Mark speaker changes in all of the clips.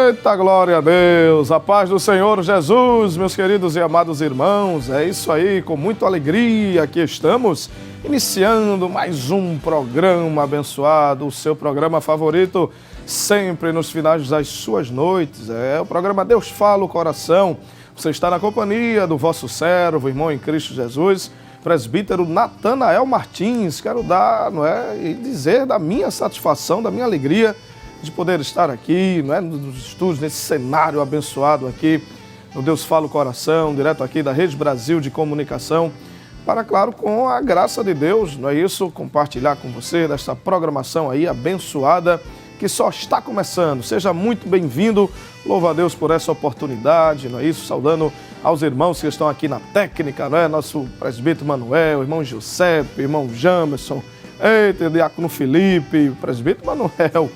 Speaker 1: Eita, glória a Deus, a paz do Senhor Jesus, meus queridos e amados irmãos, é isso aí, com muita alegria que estamos iniciando mais um programa abençoado, o seu programa favorito, sempre nos finais das suas noites, é o programa Deus Fala o Coração. Você está na companhia do vosso servo, irmão em Cristo Jesus, presbítero Natanael Martins. Quero dar, e dizer da minha satisfação, da minha alegria de poder estar aqui, nos estúdios, nesse cenário abençoado aqui, no Deus Fala o Coração, direto aqui da Rede Brasil de Comunicação, para, claro, com a graça de Deus, não é isso? Compartilhar com você dessa programação aí abençoada, que só está começando. Seja muito bem-vindo, louva a Deus por essa oportunidade, não é isso? Saudando aos irmãos que estão aqui na técnica, não é? Nosso presbítero Manuel, irmão Giuseppe, irmão Jamerson, diácono Felipe, presbítero Manuel,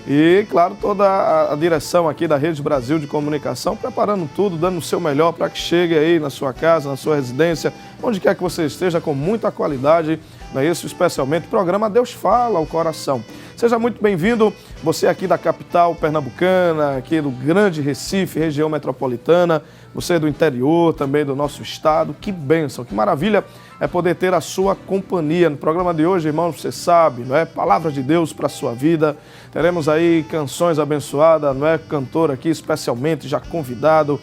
Speaker 1: e, claro, toda a direção aqui da Rede Brasil de Comunicação, preparando tudo, dando o seu melhor para que chegue aí na sua casa, na sua residência, onde quer que você esteja, com muita qualidade, não é isso? Especialmente o programa Deus Fala ao Coração. Seja muito bem-vindo, você aqui da capital pernambucana, aqui do grande Recife, região metropolitana, você do interior também do nosso estado. Que bênção, que maravilha é poder ter a sua companhia. No programa de hoje, irmãos, você sabe, não é? Palavra de Deus para a sua vida. Teremos aí canções abençoadas, não é? Cantor aqui especialmente já convidado,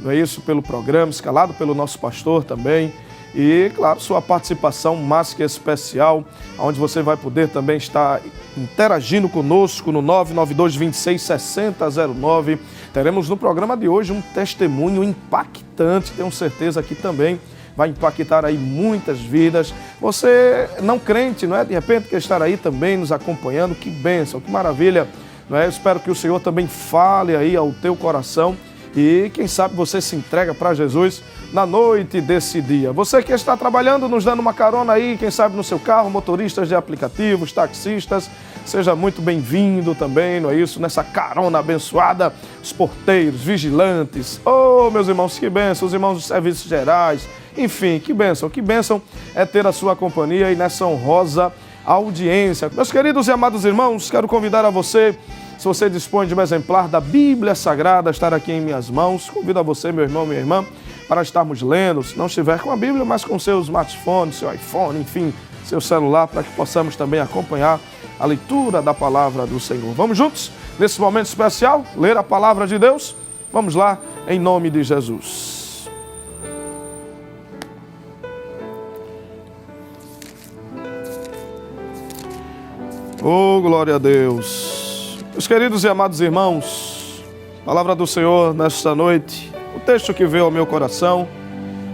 Speaker 1: não é isso? Pelo programa, escalado pelo nosso pastor também. E, claro, sua participação mais que especial, onde você vai poder também estar interagindo conosco no 992-26-6009. Teremos no programa de hoje um testemunho impactante, tenho certeza que também vai impactar aí muitas vidas. Você não crente, não é? De repente quer estar aí também nos acompanhando, que bênção, que maravilha, não é? Eu espero que o Senhor também fale aí ao teu coração e quem sabe você se entrega para Jesus na noite desse dia. Você que está trabalhando, nos dando uma carona aí, quem sabe no seu carro, motoristas de aplicativos, taxistas, seja muito bem-vindo também, não é isso? Nessa carona abençoada, os porteiros, vigilantes, meus irmãos, que bênção, os irmãos dos serviços gerais, enfim, que bênção é ter a sua companhia e nessa honrosa audiência. Meus queridos e amados irmãos, quero convidar a você, se você dispõe de um exemplar da Bíblia Sagrada, estar aqui em minhas mãos, convido a você, meu irmão, minha irmã, para estarmos lendo, se não estiver com a Bíblia, mas com seu smartphone, seu iPhone, enfim, seu celular, para que possamos também acompanhar a leitura da Palavra do Senhor. Vamos juntos, nesse momento especial, ler a Palavra de Deus? Vamos lá, em nome de Jesus. Oh, glória a Deus. Meus queridos e amados irmãos, Palavra do Senhor nesta noite, o texto que veio ao meu coração,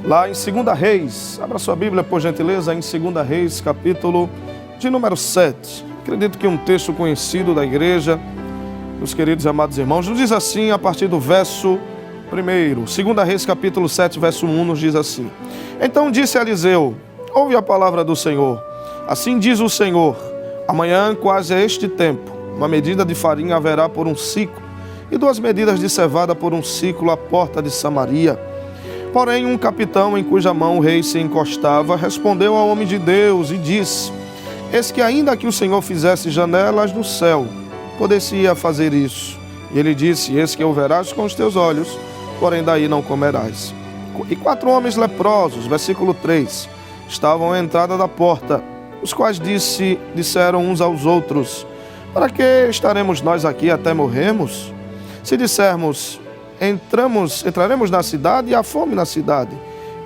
Speaker 1: lá em 2 Reis, abra sua Bíblia por gentileza, em 2 Reis, capítulo de número 7. Acredito que um texto conhecido da igreja, meus queridos e amados irmãos, nos diz assim a partir do verso 1. 2 Reis, capítulo 7, verso 1, nos diz assim: Então disse Eliseu, ouve a palavra do Senhor, assim diz o Senhor, amanhã, quase a este tempo, uma medida de farinha haverá por um ciclo, e 2 medidas de cevada por um ciclo à porta de Samaria. Porém, um capitão em cuja mão o rei se encostava, respondeu ao homem de Deus e disse: Eis que ainda que o Senhor fizesse janelas no céu, poder-se-ia fazer isso. E ele disse: Eis que o verás com os teus olhos, porém daí não comerás. E 4 homens leprosos, versículo 3, estavam à entrada da porta, os quais disseram uns aos outros: Para que estaremos nós aqui até morrermos? Se dissermos, entraremos na cidade e há fome na cidade,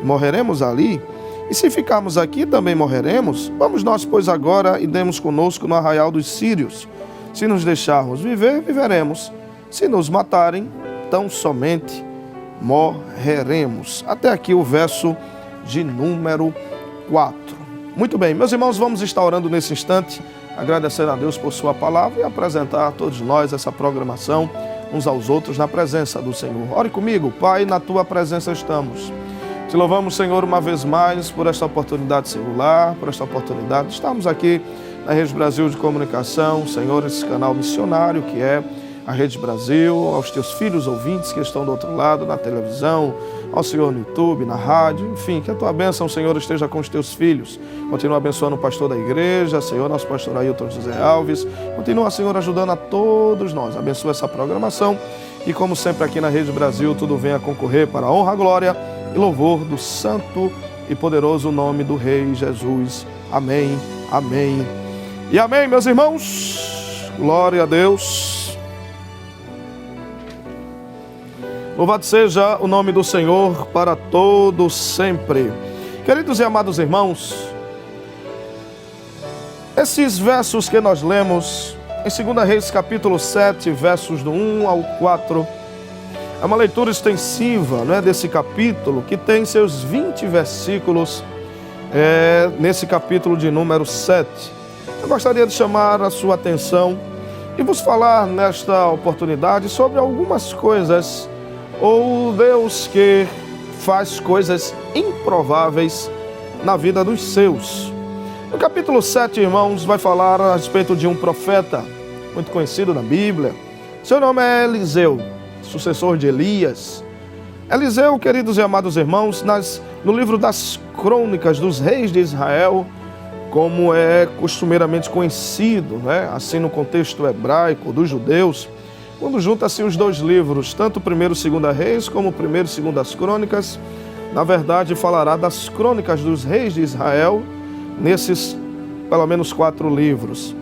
Speaker 1: e morreremos ali, e se ficarmos aqui também morreremos, vamos nós, pois, agora e demos conosco no arraial dos sírios. Se nos deixarmos viver, viveremos. Se nos matarem, tão somente morreremos. Até aqui o verso de número 4. Muito bem, meus irmãos, vamos estar orando nesse instante, agradecendo a Deus por sua palavra e apresentar a todos nós essa programação, uns aos outros, na presença do Senhor. Ore comigo, Pai, na tua presença estamos. Te louvamos, Senhor, uma vez mais por esta oportunidade singular, por esta oportunidade de estarmos aqui na Rede Brasil de Comunicação, Senhor, esse canal missionário que é a Rede Brasil, aos teus filhos ouvintes que estão do outro lado, na televisão, ao Senhor no YouTube, na rádio, enfim, que a tua bênção, Senhor, esteja com os teus filhos. Continua abençoando o pastor da igreja, Senhor, nosso pastor Ailton José Alves. Continua, Senhor, ajudando a todos nós. Abençoa essa programação E como sempre aqui na Rede Brasil, tudo venha concorrer para a honra, glória e louvor do santo e poderoso nome do Rei Jesus. Amém, amém e amém, meus irmãos. Glória a Deus. Louvado seja o nome do Senhor para todos sempre. Queridos e amados irmãos, esses versos que nós lemos em 2 Reis capítulo 7, versos do 1 ao 4, é uma leitura extensiva, né, desse capítulo, que tem seus 20 versículos nesse capítulo de número 7. Eu gostaria de chamar a sua atenção e vos falar nesta oportunidade sobre algumas coisas, ou Deus que faz coisas improváveis na vida dos seus. No capítulo 7, irmãos, vai falar a respeito de um profeta muito conhecido na Bíblia. Seu nome é Eliseu, sucessor de Elias. Eliseu, queridos e amados irmãos, no livro das Crônicas dos Reis de Israel, como é costumeiramente conhecido, né, assim no contexto hebraico dos judeus, quando junta-se os dois livros, tanto o 1º e 2 Reis, como o 1º e 2 Crônicas, na verdade falará das Crônicas dos Reis de Israel, nesses pelo menos 4 livros.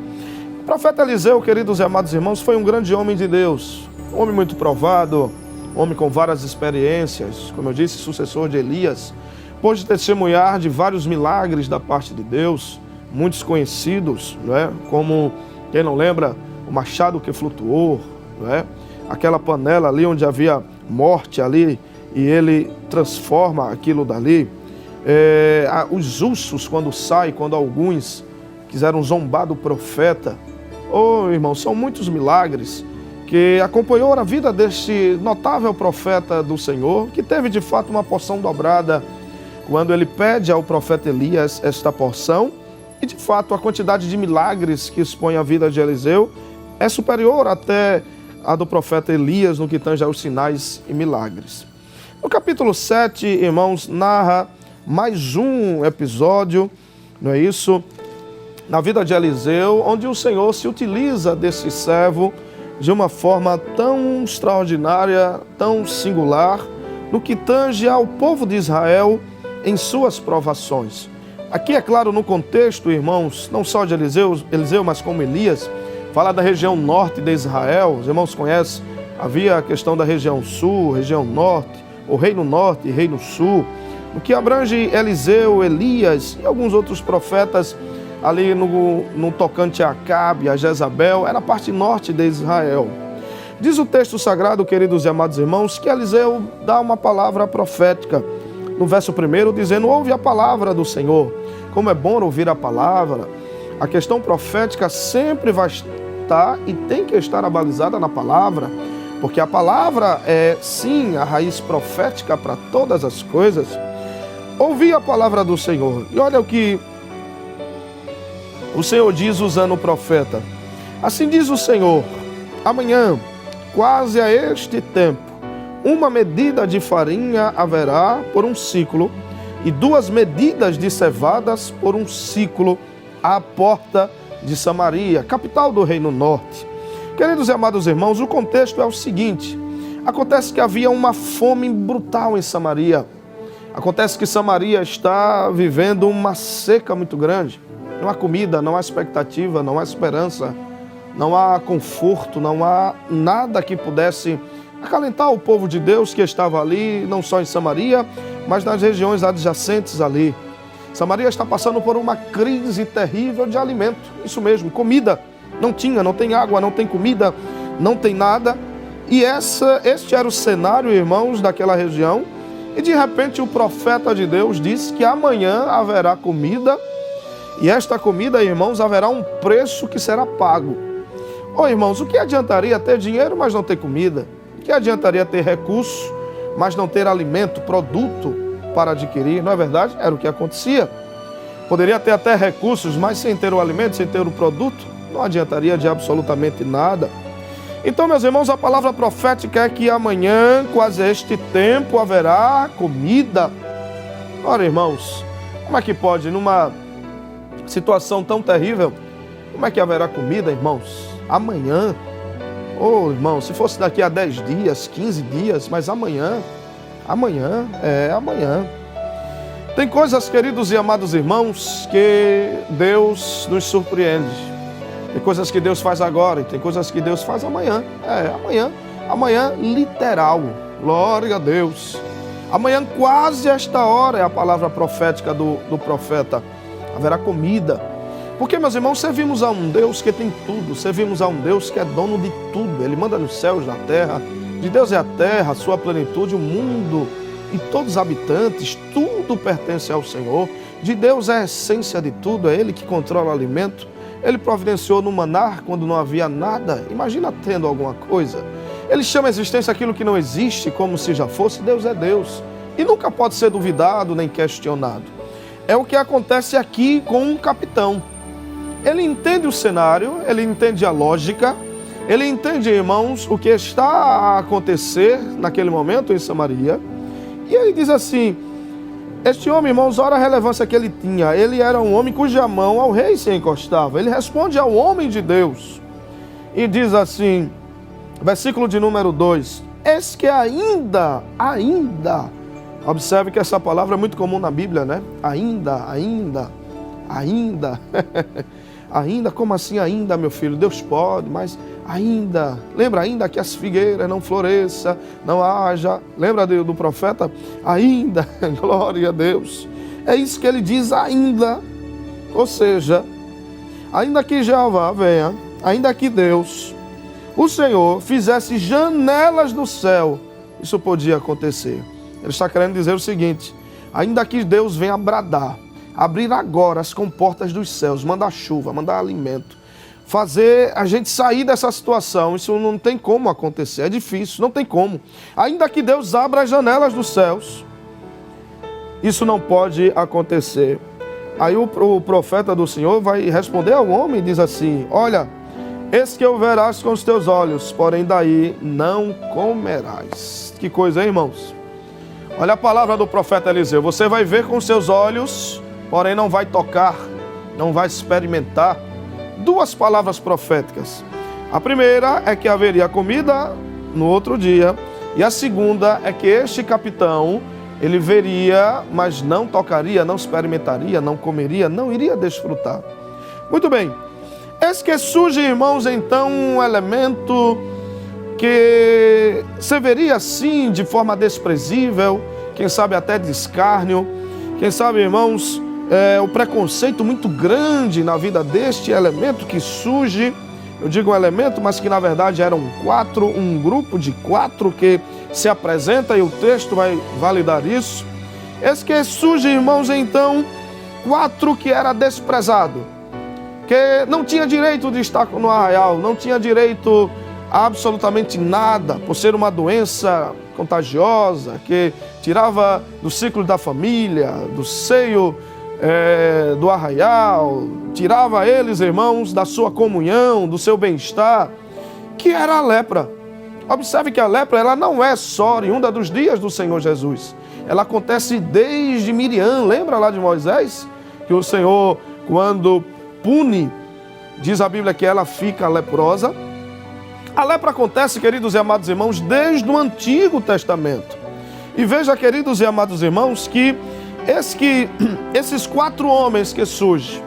Speaker 1: O profeta Eliseu, queridos e amados irmãos, foi um grande homem de Deus, um homem muito provado, um homem com várias experiências, como eu disse, sucessor de Elias, pôde testemunhar de vários milagres da parte de Deus, muitos conhecidos, né? Como, quem não lembra, o machado que flutuou, né? Aquela panela ali onde havia morte ali, e ele transforma aquilo dali. Os ursos quando alguns quiseram zombar do profeta. Oh, irmão, são muitos milagres que acompanhou a vida deste notável profeta do Senhor, que teve de fato uma porção dobrada quando ele pede ao profeta Elias esta porção, e de fato a quantidade de milagres que expõe a vida de Eliseu é superior até a do profeta Elias no que tange aos sinais e milagres. No capítulo 7, irmãos, narra mais um episódio, não é isso? Na vida de Eliseu, onde o Senhor se utiliza desse servo de uma forma tão extraordinária, tão singular, no que tange ao povo de Israel em suas provações. Aqui, é claro, no contexto, irmãos, não só de Eliseu, mas como Elias, fala da região norte de Israel. Os irmãos conhecem, havia a questão da região sul, região norte, o reino norte e reino sul, o que abrange Eliseu, Elias e alguns outros profetas ali no tocante a Acabe, a Jezabel, era a parte norte de Israel. Diz o texto sagrado, queridos e amados irmãos, que Eliseu dá uma palavra profética, no verso 1, dizendo: ouve a palavra do Senhor. Como é bom ouvir a palavra. A questão profética sempre vai estar e tem que estar abalizada na palavra, porque a palavra é, sim, a raiz profética para todas as coisas. Ouvi a palavra do Senhor. E olha o que o Senhor diz usando o profeta. Assim diz o Senhor: amanhã, quase a este tempo, uma medida de farinha haverá por um ciclo, e 2 medidas de cevadas por um ciclo, à porta de Samaria, capital do Reino Norte. Queridos e amados irmãos, o contexto é o seguinte: acontece que havia uma fome brutal em Samaria. Acontece que Samaria está vivendo uma seca muito grande. Não há comida, não há expectativa, não há esperança, não há conforto, não há nada que pudesse acalentar o povo de Deus que estava ali, não só em Samaria, mas nas regiões adjacentes ali. Samaria está passando por uma crise terrível de alimento, isso mesmo, comida. Não tem água, não tem comida, não tem nada. E este era o cenário, irmãos, daquela região. E de repente o profeta de Deus disse que amanhã haverá comida, e esta comida, irmãos, haverá um preço que será pago. Ô irmãos, o que adiantaria ter dinheiro, mas não ter comida? O que adiantaria ter recurso, mas não ter alimento, produto para adquirir? Não é verdade? Era o que acontecia. Poderia ter até recursos, mas sem ter o alimento, sem ter o produto, não adiantaria de absolutamente nada. Então, meus irmãos, a palavra profética é que amanhã, quase este tempo, haverá comida. Ora, irmãos, como é que pode, numa situação tão terrível, como é que haverá comida, irmãos? Amanhã? Oh, irmão, se fosse daqui a 10 dias, 15 dias, mas amanhã. Amanhã. Tem coisas, queridos e amados irmãos, que Deus nos surpreende. Tem coisas que Deus faz agora e tem coisas que Deus faz amanhã. Amanhã. Amanhã, literal. Glória a Deus. Amanhã, quase esta hora, é a palavra profética do profeta. Haverá comida. Porque, meus irmãos, servimos a um Deus que tem tudo. Servimos a um Deus que é dono de tudo. Ele manda nos céus, na terra. De Deus é a terra, a sua plenitude, o mundo e todos os habitantes. Tudo pertence ao Senhor. De Deus é a essência de tudo. É Ele que controla o alimento. Ele providenciou no maná quando não havia nada. Imagina tendo alguma coisa. Ele chama a existência aquilo que não existe como se já fosse. Deus é Deus. E nunca pode ser duvidado nem questionado. É o que acontece aqui com um capitão. Ele entende o cenário, ele entende a lógica, ele entende, irmãos, o que está a acontecer naquele momento em Samaria. E ele diz assim, este homem, irmãos, olha a relevância que ele tinha. Ele era um homem cuja mão ao rei se encostava. Ele responde ao homem de Deus e diz assim, versículo de número 2, eis que ainda, observe que essa palavra é muito comum na Bíblia, né? Ainda. Ainda, como assim ainda, meu filho? Deus pode, mas ainda. Lembra ainda que as figueiras não floresçam, não haja. Lembra do profeta? Ainda, glória a Deus. É isso que ele diz, ainda. Ou seja, ainda que Jeová venha, ainda que Deus, o Senhor, fizesse janelas no céu, isso podia acontecer. Ele está querendo dizer o seguinte, ainda que Deus venha bradar, abrir agora as comportas dos céus, mandar chuva, mandar alimento, fazer a gente sair dessa situação, isso não tem como acontecer, é difícil, não tem como. Ainda que Deus abra as janelas dos céus, isso não pode acontecer. Aí o profeta do Senhor vai responder ao homem e diz assim, olha, eis que o verás com os teus olhos, porém daí não comerás. Que coisa, hein, irmãos? Olha a palavra do profeta Eliseu, você vai ver com os seus olhos, porém não vai tocar, não vai experimentar. Duas palavras proféticas. A primeira é que haveria comida no outro dia, e a segunda é que este capitão, ele veria, mas não tocaria, não experimentaria, não comeria, não iria desfrutar. Muito bem, eis que surge, irmãos, então um elemento que se veria assim, de forma desprezível, quem sabe até de escárnio, quem sabe, irmãos, o preconceito muito grande na vida deste elemento que surge, eu digo um elemento, mas que na verdade eram quatro, um grupo de quatro que se apresenta e o texto vai validar isso. Esse que surge, irmãos, então, quatro que era desprezado, que não tinha direito de estar no arraial, não tinha direito a absolutamente nada, por ser uma doença contagiosa, que tirava do ciclo da família, do seio do arraial, tirava eles, irmãos, da sua comunhão, do seu bem-estar, que era a lepra. Observe que a lepra, ela não é só oriunda dos dias do Senhor Jesus. Ela acontece desde Miriam. Lembra lá de Moisés? Que o Senhor, quando pune, diz a Bíblia que ela fica leprosa. A lepra acontece, queridos e amados irmãos, desde o Antigo Testamento. E veja, queridos e amados irmãos, que esses quatro homens que surgem,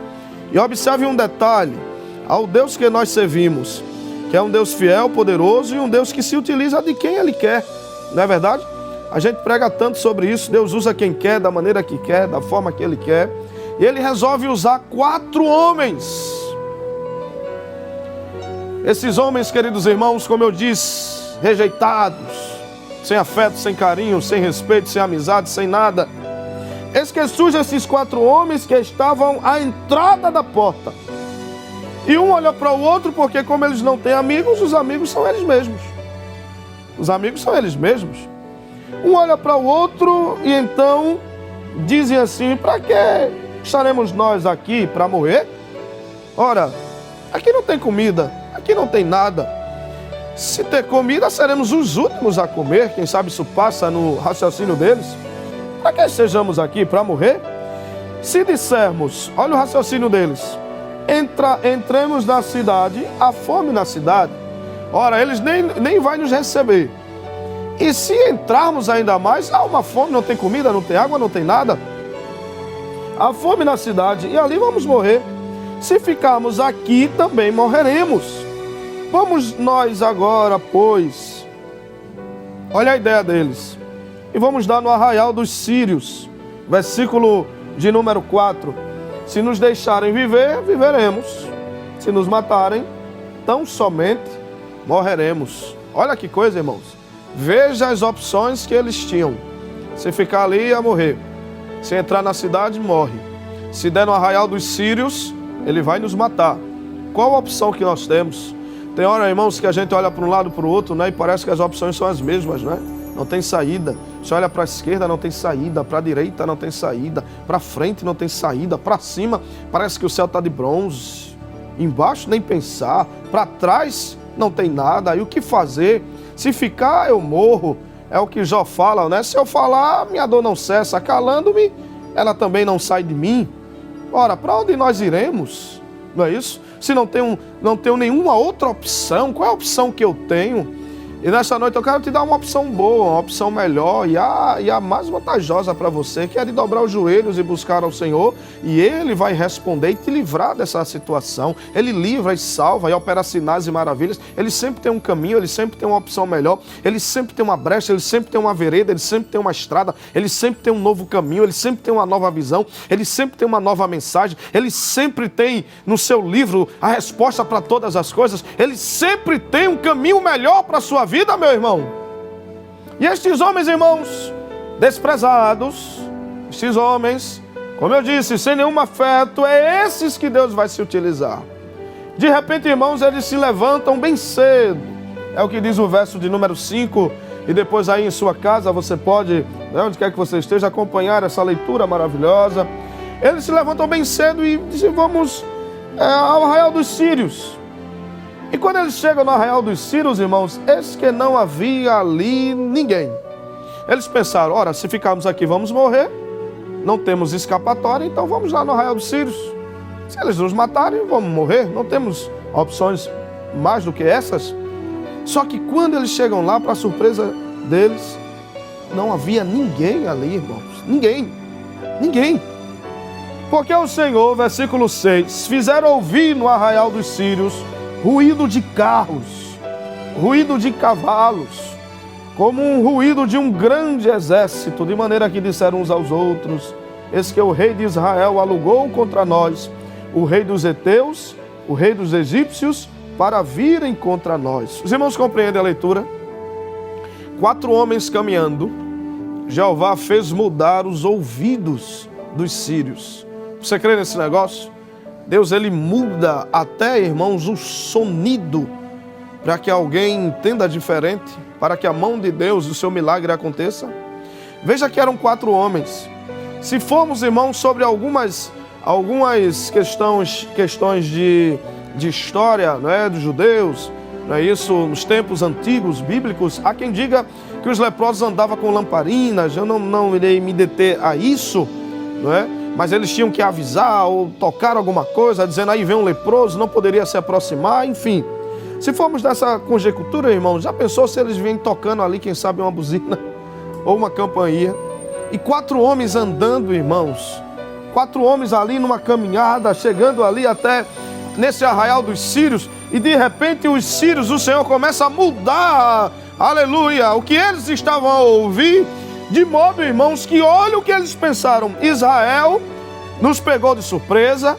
Speaker 1: e observe um detalhe, ao Deus que nós servimos, que é um Deus fiel, poderoso e um Deus que se utiliza de quem Ele quer, não é verdade? A gente prega tanto sobre isso, Deus usa quem quer, da maneira que quer, da forma que Ele quer, e Ele resolve usar quatro homens. Esses homens, queridos irmãos, como eu disse, rejeitados, sem afeto, sem carinho, sem respeito, sem amizade, sem nada. Eis que surgem esses quatro homens que estavam à entrada da porta. E um olha para o outro, porque como eles não têm amigos, os amigos são eles mesmos. Os amigos são eles mesmos. Um olha para o outro e então dizem assim, para que estaremos nós aqui para morrer? Ora, aqui não tem comida, aqui não tem nada. Se ter comida, seremos os últimos a comer. Quem sabe isso passa no raciocínio deles. Para que sejamos aqui? Para morrer? Se dissermos, olha o raciocínio deles, entremos na cidade, há fome na cidade, Ora, eles nem vai nos receber. E se entrarmos ainda mais, há uma fome, não tem comida, não tem água, não tem nada. Há fome na cidade e ali vamos morrer. Se ficarmos aqui, também morreremos. Vamos nós agora, pois, olha a ideia deles, e vamos dar no arraial dos sírios, versículo de número 4. Se nos deixarem viver, viveremos. Se nos matarem, tão somente morreremos. Olha que coisa, irmãos. Veja as opções que eles tinham. Se ficar ali, ia morrer. Se entrar na cidade, morre. Se der no arraial dos sírios, ele vai nos matar. Qual a opção que nós temos? Tem hora, irmãos, que a gente olha para um lado, para o outro, né? E parece que as opções são as mesmas, né? Não tem saída. Você olha para a esquerda, não tem saída. Para a direita, não tem saída. Para frente, não tem saída. Para cima, parece que o céu está de bronze. Embaixo, nem pensar. Para trás, não tem nada. E o que fazer? Se ficar, eu morro. É o que Jó fala, né? Se eu falar, minha dor não cessa. Calando-me, ela também não sai de mim. Ora, para onde nós iremos? Não é isso? Se não tenho nenhuma outra opção, qual é a opção que eu tenho? E nessa noite eu quero te dar uma opção boa, uma opção melhor e a mais vantajosa para você, que é de dobrar os joelhos e buscar ao Senhor, e Ele vai responder e te livrar dessa situação. Ele livra e salva e opera sinais e maravilhas. Ele sempre tem um caminho, Ele sempre tem uma opção melhor, Ele sempre tem uma brecha, Ele sempre tem uma vereda, Ele sempre tem uma estrada, Ele sempre tem um novo caminho, Ele sempre tem uma nova visão, Ele sempre tem uma nova mensagem, Ele sempre tem no seu livro a resposta para todas as coisas, Ele sempre tem um caminho melhor para a sua vida, meu irmão. E estes homens, irmãos, desprezados, estes homens, como eu disse, sem nenhum afeto, é esses que Deus vai se utilizar. De repente, irmãos, eles se levantam bem cedo. É o que diz o verso de número 5. E depois aí em sua casa você pode, né, onde quer que você esteja, acompanhar essa leitura maravilhosa. Eles se levantam bem cedo e dizem, vamos ao arraial dos sírios. E quando eles chegam no arraial dos sírios, irmãos, eis que não havia ali ninguém. Eles pensaram, ora, se ficarmos aqui vamos morrer, não temos escapatória, então vamos lá no arraial dos sírios. Se eles nos matarem, vamos morrer, não temos opções mais do que essas. Só que quando eles chegam lá, para surpresa deles, não havia ninguém ali, irmãos. Ninguém. Porque o Senhor, versículo 6, fizeram ouvir no arraial dos sírios ruído de carros, ruído de cavalos, como um ruído de um grande exército, de maneira que disseram uns aos outros, eis que o rei de Israel alugou contra nós, o rei dos heteus, o rei dos egípcios, para virem contra nós. Os irmãos compreendem a leitura? 4 homens caminhando, Jeová fez mudar os ouvidos dos sírios. Você crê nesse negócio? Deus, Ele muda até, irmãos, o sonido, para que alguém entenda diferente, para que a mão de Deus, o seu milagre aconteça. Veja que eram 4 homens. Se formos, irmãos, sobre algumas questões de história, não é, dos judeus, não é isso, nos tempos antigos, bíblicos, há quem diga que os leprosos andavam com lamparinas. Eu não irei me deter a isso, não é? Mas eles tinham que avisar ou tocar alguma coisa, dizendo aí vem um leproso, não poderia se aproximar, enfim. Se formos nessa conjectura, irmãos, já pensou se eles vêm tocando ali, quem sabe uma buzina ou uma campainha? E 4 homens andando, irmãos, 4 homens ali numa caminhada, chegando ali até nesse arraial dos sírios, e de repente os sírios, o Senhor começa a mudar, aleluia, o que eles estavam a ouvir, de modo, irmãos, que olha o que eles pensaram. Israel nos pegou de surpresa,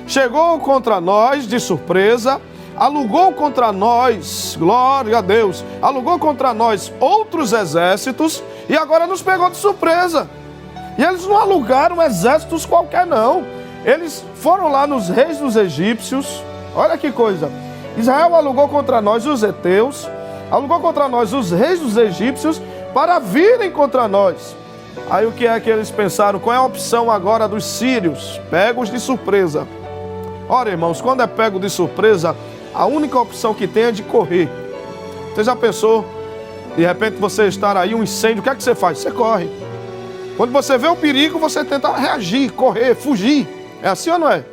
Speaker 1: chegou contra nós de surpresa, alugou contra nós, glória a Deus, alugou contra nós outros exércitos e agora nos pegou de surpresa. E eles não alugaram exércitos qualquer não. Eles foram lá nos reis dos egípcios, olha que coisa. Israel alugou contra nós os heteus, alugou contra nós os reis dos egípcios, para virem contra nós. Aí o que é que eles pensaram? Qual é a opção agora dos sírios? Pegos de surpresa. Ora, irmãos, quando é pego de surpresa, a única opção que tem é de correr. Você já pensou? De repente você estar aí, um incêndio, o que é que você faz? Você corre. Quando você vê o perigo, você tenta reagir, correr, fugir. É assim ou não é?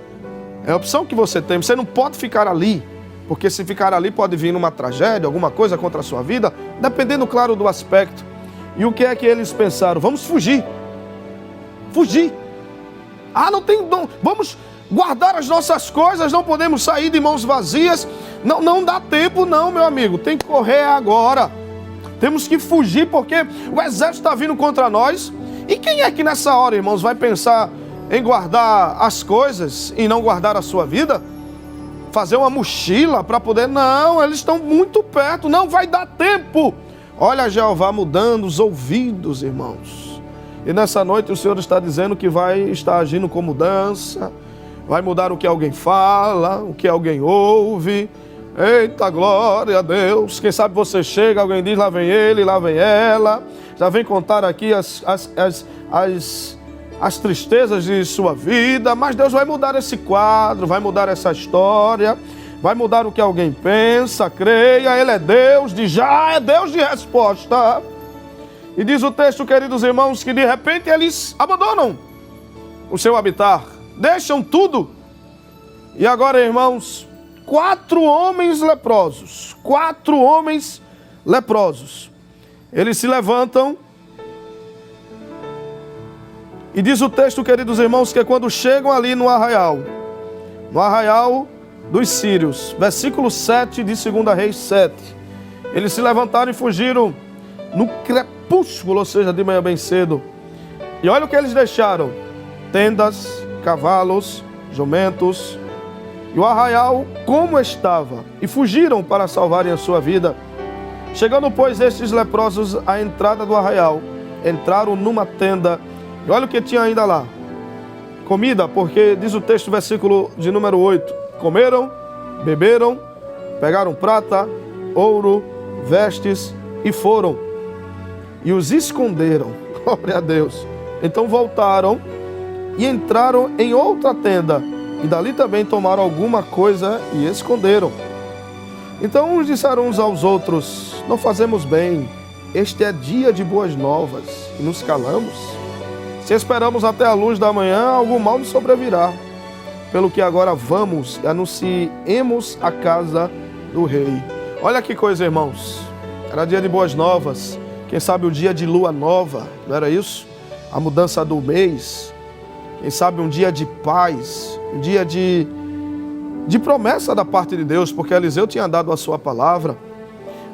Speaker 1: É a opção que você tem. Você não pode ficar ali. porque se ficar ali pode vir uma tragédia, alguma coisa contra a sua vida, dependendo, claro, do aspecto. E o que é que eles pensaram? Vamos fugir. Fugir. Ah, não tem dom. Vamos guardar as nossas coisas, não podemos sair de mãos vazias. Não dá tempo não, meu amigo. Tem que correr agora. Temos que fugir porque o exército está vindo contra nós. E quem é que nessa hora, irmãos, vai pensar em guardar as coisas e não guardar a sua vida? Fazer uma mochila para poder... Não, eles estão muito perto. Não vai dar tempo. Olha Jeová mudando os ouvidos, irmãos. E nessa noite o Senhor está dizendo que vai estar agindo com mudança. Vai mudar o que alguém fala, o que alguém ouve. Eita, glória a Deus. Quem sabe você chega, alguém diz, lá vem ele, lá vem ela. Já vem contar aqui as tristezas de sua vida. Mas Deus vai mudar esse quadro, vai mudar essa história. Vai mudar o que alguém pensa, creia. Ele é Deus de já, é Deus de resposta. E diz o texto, queridos irmãos, que de repente eles abandonam o seu habitar. Deixam tudo. E agora, irmãos, 4 homens leprosos. 4 homens leprosos. Eles se levantam. E diz o texto, queridos irmãos, que quando chegam ali no arraial dos sírios, versículo 7 de 2 Reis 7, eles se levantaram e fugiram no crepúsculo, ou seja, de manhã bem cedo. E olha o que eles deixaram: tendas, cavalos, jumentos, e o arraial como estava, e fugiram para salvarem a sua vida. Chegando, pois, estes leprosos à entrada do arraial, entraram numa tenda, e olha o que tinha ainda lá: comida, porque diz o texto, versículo de número 8, comeram, beberam, pegaram prata, ouro, vestes e foram, e os esconderam. Glória a Deus. Então voltaram e entraram em outra tenda, e dali também tomaram alguma coisa e esconderam. Então uns disseram uns aos outros: não fazemos bem, este é dia de boas novas, e nos calamos. Se esperamos até a luz da manhã, algum mal nos sobrevirá. Pelo que agora vamos e anunciemos a casa do rei. Olha que coisa, irmãos. Era dia de boas novas. Quem sabe o dia de lua nova, não era isso? A mudança do mês. Quem sabe um dia de paz, um dia de promessa da parte de Deus, porque Eliseu tinha dado a sua palavra.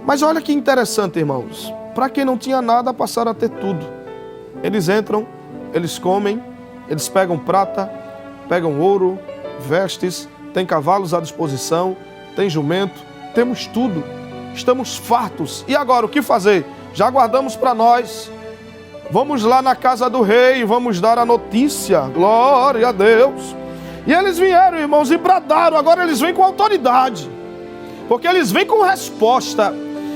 Speaker 1: Mas olha que interessante, irmãos. Para quem não tinha nada, passaram a ter tudo. Eles entram, eles comem, eles pegam prata, pegam ouro, vestes, tem cavalos à disposição, tem jumento, temos tudo. Estamos fartos. E agora, o que fazer? Já guardamos para nós. Vamos lá na casa do rei, vamos dar a notícia. Glória a Deus. E eles vieram, irmãos, e bradaram. Agora eles vêm com autoridade, porque eles vêm com resposta,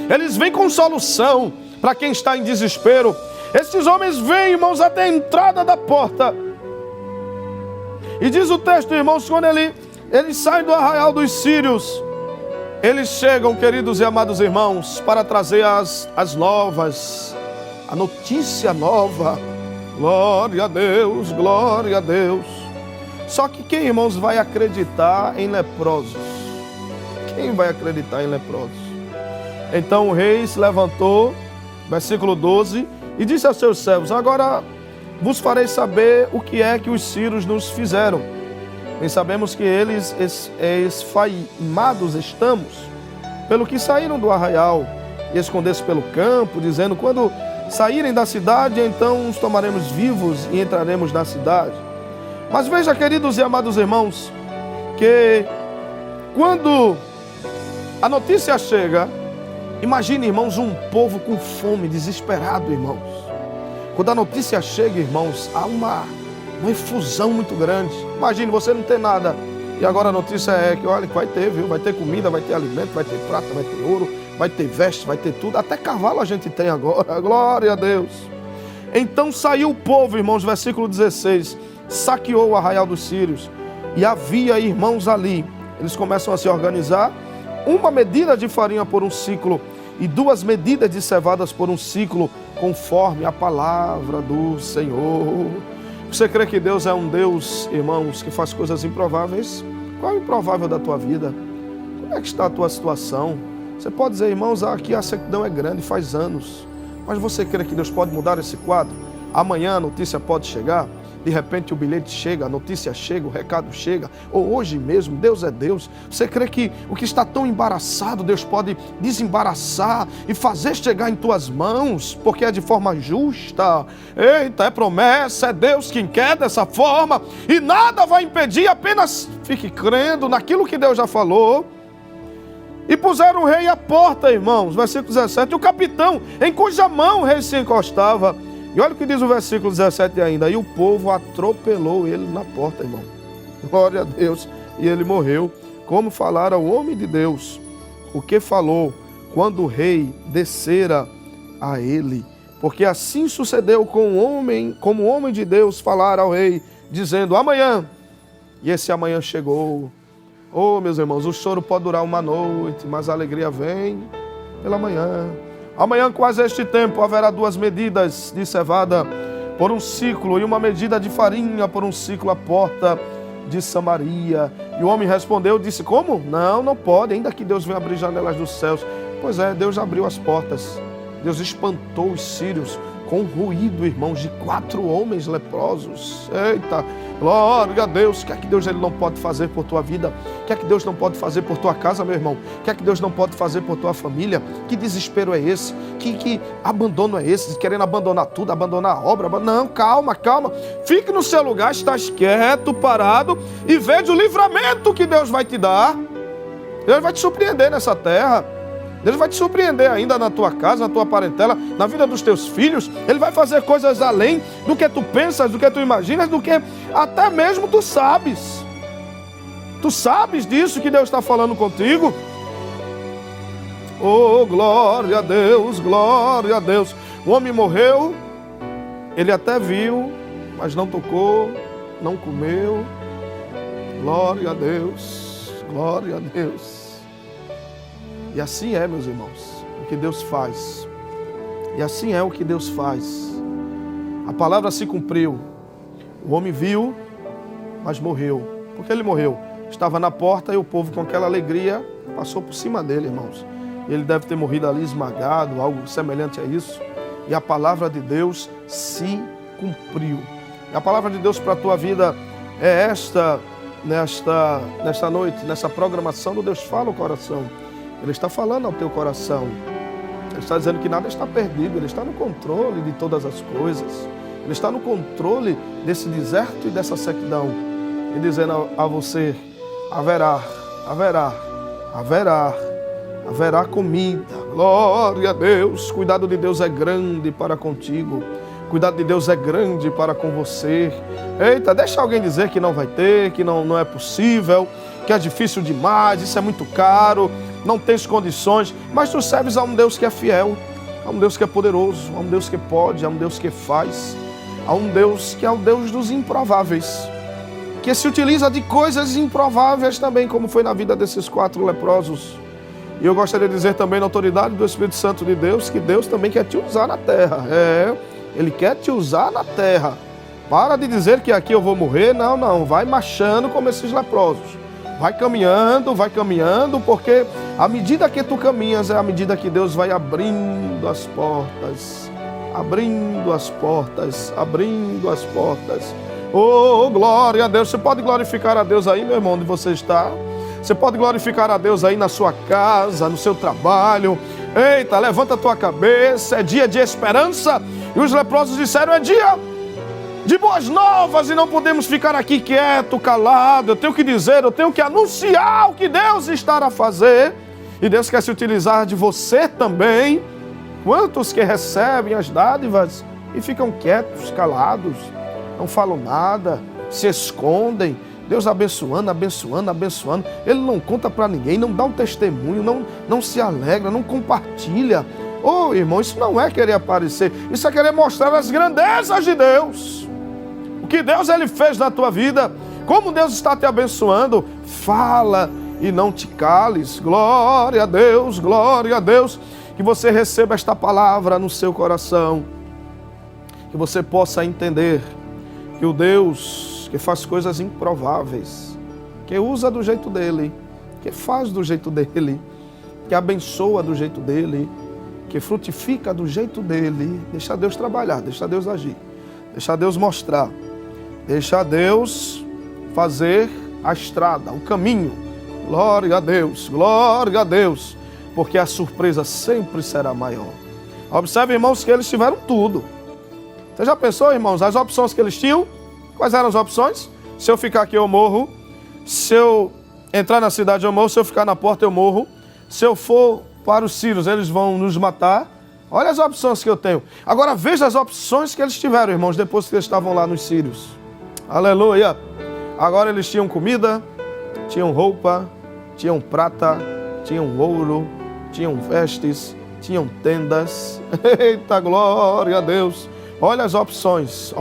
Speaker 1: eles vêm com solução para quem está em desespero. Esses homens vêm, irmãos, até a entrada da porta. E diz o texto, irmãos, quando eles saem do arraial dos sírios, eles chegam, queridos e amados irmãos, para trazer as novas, a notícia nova. Glória a Deus, glória a Deus. Só que quem, irmãos, vai acreditar em leprosos? Quem vai acreditar em leprosos? Então o rei se levantou, versículo 12, e disse aos seus servos: agora vos farei saber o que é que os sírios nos fizeram. Bem sabemos que eles esfaimados estamos, pelo que saíram do arraial e esconder-se pelo campo, dizendo: quando saírem da cidade, então os tomaremos vivos e entraremos na cidade. Mas veja, queridos e amados irmãos, que quando a notícia chega, imagine, irmãos, um povo com fome, desesperado, irmãos. Quando a notícia chega, irmãos, há uma efusão muito grande. Imagine, você não tem nada, e agora a notícia é que, olha, vai ter, viu? Vai ter comida, vai ter alimento, vai ter prata, vai ter ouro, vai ter veste, vai ter tudo. Até cavalo a gente tem agora, glória a Deus. Então saiu o povo, irmãos, versículo 16, saqueou o arraial dos sírios, e havia irmãos ali. Eles começam a se organizar: uma medida de farinha por um ciclo e 2 medidas de cevadas por um ciclo, conforme a palavra do Senhor. Você crê que Deus é um Deus, irmãos, que faz coisas improváveis? Qual é o improvável da tua vida? Qual Como é que está a tua situação? Você pode dizer, irmãos, aqui a sequidão é grande, faz anos. Mas você crê que Deus pode mudar esse quadro? Amanhã a notícia pode chegar, de repente o bilhete chega, a notícia chega, o recado chega, ou hoje mesmo, Deus é Deus. Você crê que o que está tão embaraçado, Deus pode desembaraçar e fazer chegar em tuas mãos, porque é de forma justa? Eita, é promessa, é Deus quem quer dessa forma, e nada vai impedir, apenas fique crendo naquilo que Deus já falou. E puseram o rei à porta, irmãos, versículo 17, e o capitão, em cuja mão o rei se encostava. E olha o que diz o versículo 17 ainda, e o povo atropelou ele na porta, irmão. Glória a Deus. E ele morreu, como falara o homem de Deus, o que falou quando o rei descera a ele. Porque assim sucedeu com o homem, como o homem de Deus falara ao rei, dizendo, amanhã. E esse amanhã chegou. Oh, meus irmãos, o choro pode durar uma noite, mas a alegria vem pela manhã. Amanhã, quase a este tempo, haverá 2 medidas de cevada por um ciclo e uma medida de farinha por um ciclo à porta de Samaria. E o homem respondeu, disse, como? Não pode, ainda que Deus venha abrir janelas dos céus. Pois é, Deus abriu as portas. Deus espantou os sírios com ruído, irmãos, de 4 homens leprosos. Eita, glória a Deus. O que é que Deus ele não pode fazer por tua vida? O que é que Deus não pode fazer por tua casa, meu irmão? O que é que Deus não pode fazer por tua família? Que desespero é esse? Que abandono é esse? Querendo abandonar tudo, abandonar a obra? Não, calma. Fique no seu lugar, estás quieto, parado e veja o livramento que Deus vai te dar. Deus vai te surpreender nessa terra. Deus vai te surpreender ainda na tua casa, na tua parentela, na vida dos teus filhos. Ele vai fazer coisas além do que tu pensas, do que tu imaginas, do que até mesmo tu sabes. Tu sabes disso que Deus está falando contigo? Oh, glória a Deus, glória a Deus. O homem morreu, ele até viu, mas não tocou, não comeu. Glória a Deus, glória a Deus. E assim é, meus irmãos, o que Deus faz. E assim é o que Deus faz. A palavra se cumpriu. O homem viu, mas morreu. Por que ele morreu? Estava na porta e o povo, com aquela alegria, passou por cima dele, irmãos. Ele deve ter morrido ali esmagado, algo semelhante a isso. E a palavra de Deus se cumpriu. E a palavra de Deus para a tua vida é esta, nesta noite, nessa programação do Deus Fala o Coração. Ele está falando ao teu coração. Ele está dizendo que nada está perdido. Ele está no controle de todas as coisas. Ele está no controle desse deserto e dessa sequidão. E dizendo a você, haverá comida. Glória a Deus. Cuidado de Deus é grande para contigo. Cuidado de Deus é grande para com você. Eita, deixa alguém dizer que não vai ter, que não é possível, que é difícil demais, isso é muito caro, não tens condições. Mas tu serves a um Deus que é fiel, a um Deus que é poderoso, a um Deus que pode, a um Deus que faz, a um Deus que é o Deus dos improváveis, que se utiliza de coisas improváveis também, como foi na vida desses 4 leprosos. E eu gostaria de dizer também na autoridade do Espírito Santo de Deus, que Deus também quer te usar na terra. Ele quer te usar na terra. Para de dizer que aqui eu vou morrer. Não. Vai marchando como esses leprosos. Vai caminhando, porque à medida que tu caminhas, é à medida que Deus vai abrindo as portas. Abrindo as portas. Oh, glória a Deus. Você pode glorificar a Deus aí, meu irmão, onde você está. Você pode glorificar a Deus aí na sua casa, no seu trabalho. Eita, levanta a tua cabeça, é dia de esperança. E os leprosos disseram, é dia de boas novas e não podemos ficar aqui quieto, calado. Eu tenho que dizer, eu tenho que anunciar o que Deus está a fazer. E Deus quer se utilizar de você também. Quantos que recebem as dádivas e ficam quietos, calados, não falam nada, se escondem. Deus abençoando. Ele não conta para ninguém, não dá um testemunho, não se alegra, não compartilha. Oh, irmão, isso não é querer aparecer, isso é querer mostrar as grandezas de Deus. O que Deus ele fez na tua vida, como Deus está te abençoando. Fala e não te cales. Glória a Deus. Que você receba esta palavra no seu coração. Que você possa entender que o Deus que faz coisas improváveis, que usa do jeito dele, que faz do jeito dele, que abençoa do jeito dele, que frutifica do jeito dele. Deixa Deus trabalhar, deixa Deus agir, deixa Deus mostrar, deixa Deus fazer a estrada, o caminho. Glória a Deus, porque a surpresa sempre será maior. Observe, irmãos, que eles tiveram tudo. Você já pensou, irmãos, as opções que eles tinham? Quais eram as opções? Se eu ficar aqui, eu morro. Se eu entrar na cidade, eu morro. Se eu ficar na porta, eu morro. Se eu for para os sírios, eles vão nos matar. Olha as opções que eu tenho. Agora veja as opções que eles tiveram, irmãos, depois que eles estavam lá nos sírios. Aleluia! Agora eles tinham comida, tinham roupa, tinham prata, tinham ouro, tinham vestes, tinham tendas. Eita, glória a Deus! Olha as opções.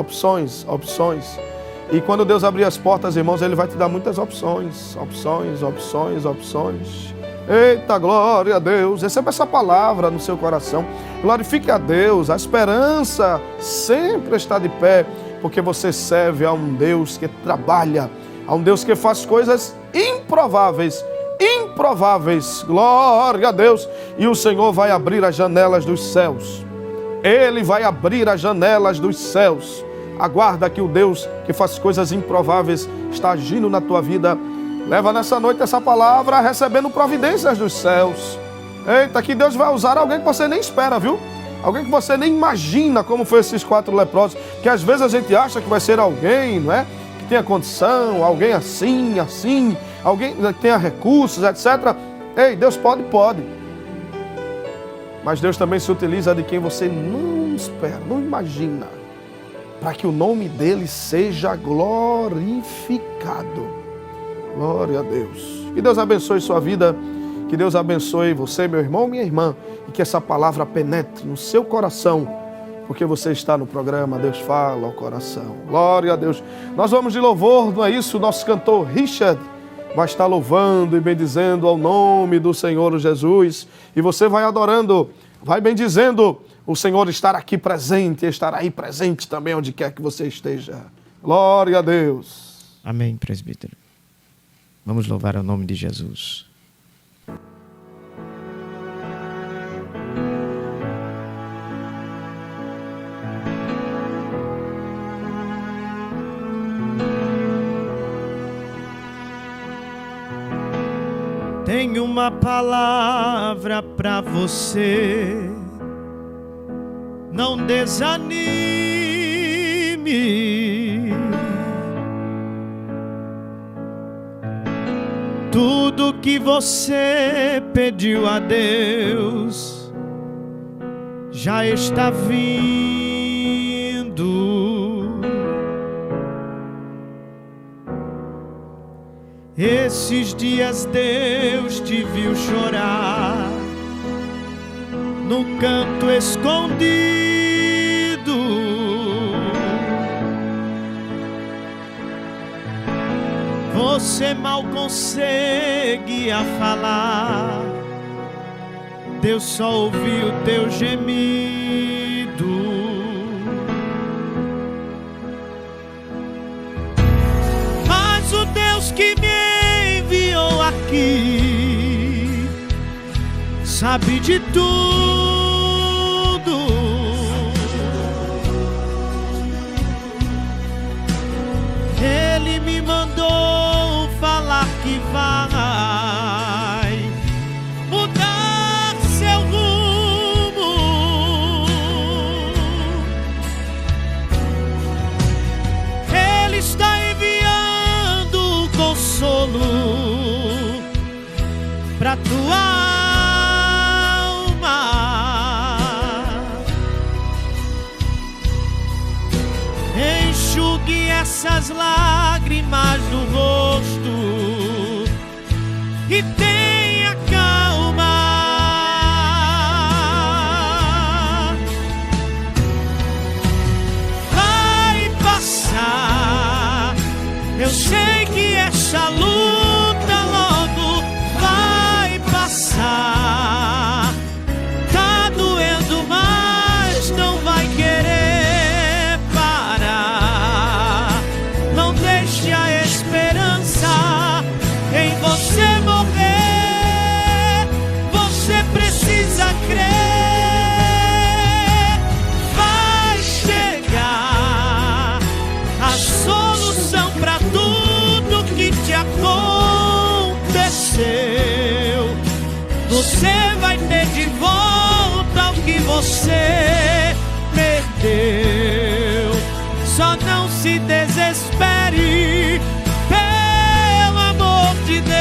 Speaker 1: E quando Deus abrir as portas, irmãos, Ele vai te dar muitas opções. Eita, glória a Deus. Receba essa palavra no seu coração. Glorifique a Deus. A esperança sempre está de pé, porque você serve a um Deus que trabalha, a um Deus que faz coisas improváveis. Glória a Deus. E o Senhor vai abrir as janelas dos céus. Ele vai abrir as janelas dos céus. Aguarda que o Deus que faz coisas improváveis está agindo na tua vida. Leva nessa noite essa palavra, recebendo providências dos céus. Eita, que Deus vai usar alguém que você nem espera, viu? Alguém que você nem imagina, como foi esses 4 leprosos. Que às vezes a gente acha que vai ser alguém, não é? Que tenha condição, alguém assim, alguém que tenha recursos, etc. Ei, Deus pode. Mas Deus também se utiliza de quem você não espera, não imagina, para que o nome dele seja glorificado. Glória a Deus. Que Deus abençoe sua vida, que Deus abençoe você, meu irmão, minha irmã, e que essa palavra penetre no seu coração, porque você está no programa Deus Fala ao Coração. Glória a Deus. Nós vamos de louvor, não é isso? Nosso cantor Richard vai estar louvando e bendizendo ao nome do Senhor Jesus. E você vai adorando, vai bendizendo o Senhor estar aqui presente, estar aí presente também onde quer que você esteja. Glória a Deus.
Speaker 2: Amém, presbítero. Vamos louvar o nome de Jesus. Tenho uma palavra para você. Não desanime. Tudo que você pediu a Deus já está vindo. Esses dias Deus te viu chorar no canto escondido. Você mal conseguia falar, Deus só ouviu teu gemido. Mas o Deus que me enviou aqui sabe de tudo. Ele me mandou falar que vai mudar seu rumo. Ele está enviando consolo pra tua essas lágrimas no rosto e tenha calma. Vai passar, eu sei que essa luta logo vai passar. Tá doendo, mas não vai querer parar. Não deixe a esperança em você morrer.
Speaker 3: solução para tudo que te aconteceu. Você vai ter de volta o que você perdeu. Só não se desespere, pelo amor de Deus.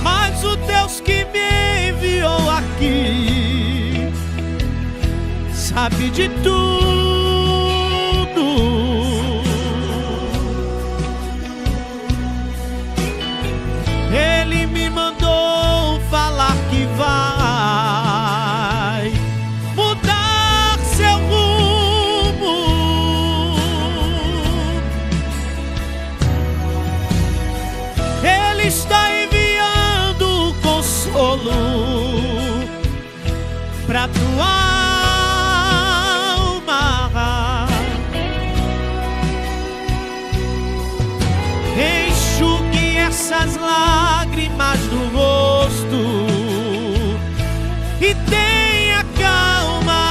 Speaker 3: Mas o Deus que me enviou aqui sabe de tudo. Ele me mandou falar que vai mudar seu rumo. Ele está enviando consolo pra tua alma. Enxugue essas lágrimas do rosto e tenha calma.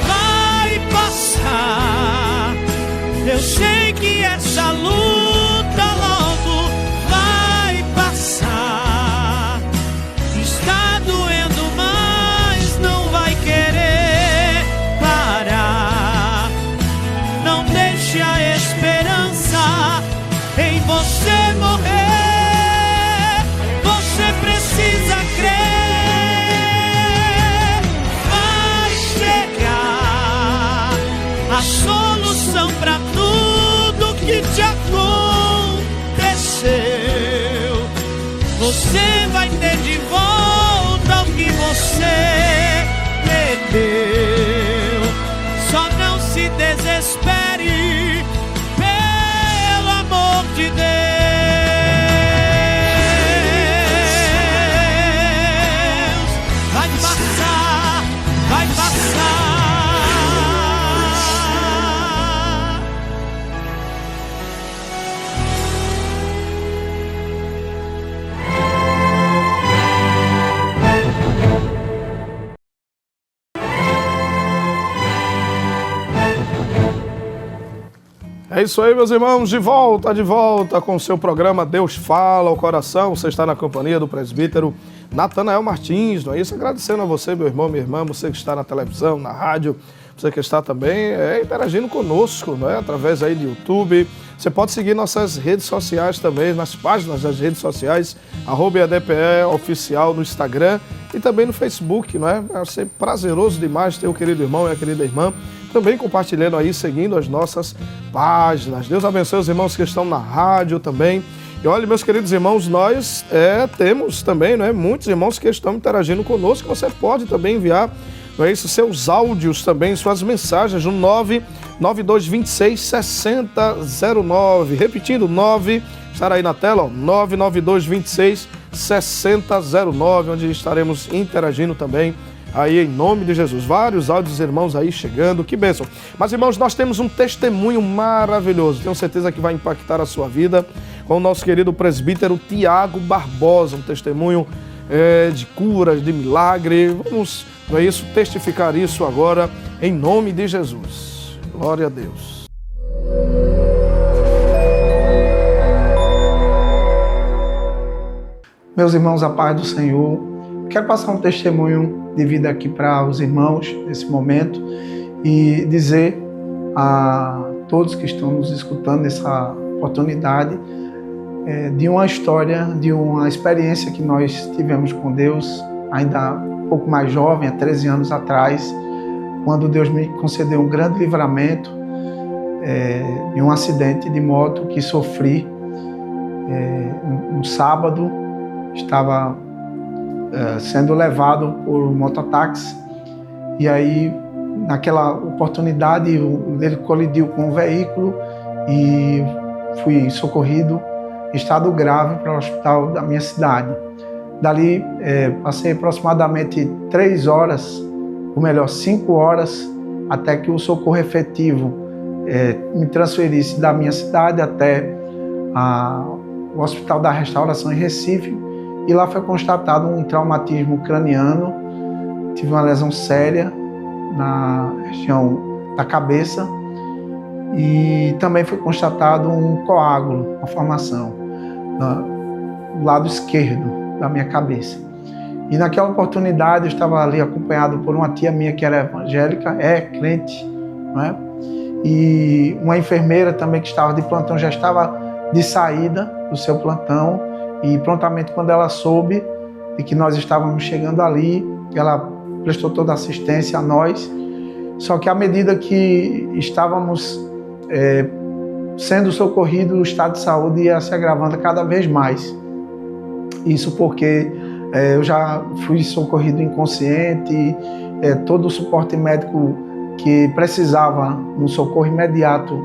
Speaker 3: Vai passar. Eu sei que essa luta logo vai passar. Está doendo, mas não vai querer parar. Não deixe a esperança em você morrer. Você precisa crer. Vai chegar a solução para tudo que te aconteceu. Você vai ter de volta o que você perdeu. Só não se desespere, pelo amor de Deus. Vai passar, vai passar.
Speaker 1: É isso aí, meus irmãos, de volta com o seu programa Deus Fala ao Coração. Você está na companhia do presbítero Natanael Martins, não é isso? Agradecendo a você, meu irmão, minha irmã, você que está na televisão, na rádio, você que está também interagindo conosco, não é? Através aí do YouTube. Você pode seguir nossas redes sociais também, nas páginas das redes sociais, @EADPE Oficial no Instagram e também no Facebook, não é? É sempre prazeroso demais ter o querido irmão e a querida irmã também compartilhando aí, seguindo as nossas páginas. Deus abençoe os irmãos que estão na rádio também. E olha, meus queridos irmãos, nós temos também, não é, muitos irmãos que estão interagindo conosco. Você pode também enviar, não é isso, seus áudios também, suas mensagens no 992266009. Repetindo, estará aí na tela, ó, 992266009, onde estaremos interagindo também aí em nome de Jesus. Vários áudios, irmãos, aí chegando, que bênção. Mas, irmãos, nós temos um testemunho maravilhoso, tenho certeza que vai impactar a sua vida, com o nosso querido presbítero Tiago Barbosa, um testemunho de curas, de milagre. Vamos, não é isso, testificar isso agora, em nome de Jesus. Glória a Deus.
Speaker 4: Meus irmãos, a paz do Senhor. Quero passar um testemunho de vida aqui para os irmãos nesse momento e dizer a todos que estão nos escutando nessa oportunidade de uma história, de uma experiência que nós tivemos com Deus, ainda um pouco mais jovem, há 13 anos atrás, quando Deus me concedeu um grande livramento de um acidente de moto que sofri. Um sábado, estava sendo levado por mototáxi, e aí naquela oportunidade ele colidiu com um veículo e fui socorrido em estado grave para o hospital da minha cidade. Dali, passei aproximadamente 3 horas, ou melhor, 5 horas, até que o socorro efetivo me transferisse da minha cidade até o Hospital da Restauração em Recife, e lá foi constatado um traumatismo craniano, tive uma lesão séria na região da cabeça e também foi constatado um coágulo, uma formação no lado esquerdo da minha cabeça. E naquela oportunidade eu estava ali acompanhado por uma tia minha que era evangélica, crente, não é? E uma enfermeira também que estava de plantão, já estava de saída do seu plantão, e prontamente quando ela soube de que nós estávamos chegando ali, ela prestou toda a assistência a nós. Só que à medida que estávamos sendo socorridos, o estado de saúde ia se agravando cada vez mais. Isso porque eu já fui socorrido inconsciente, todo o suporte médico que precisava no socorro imediato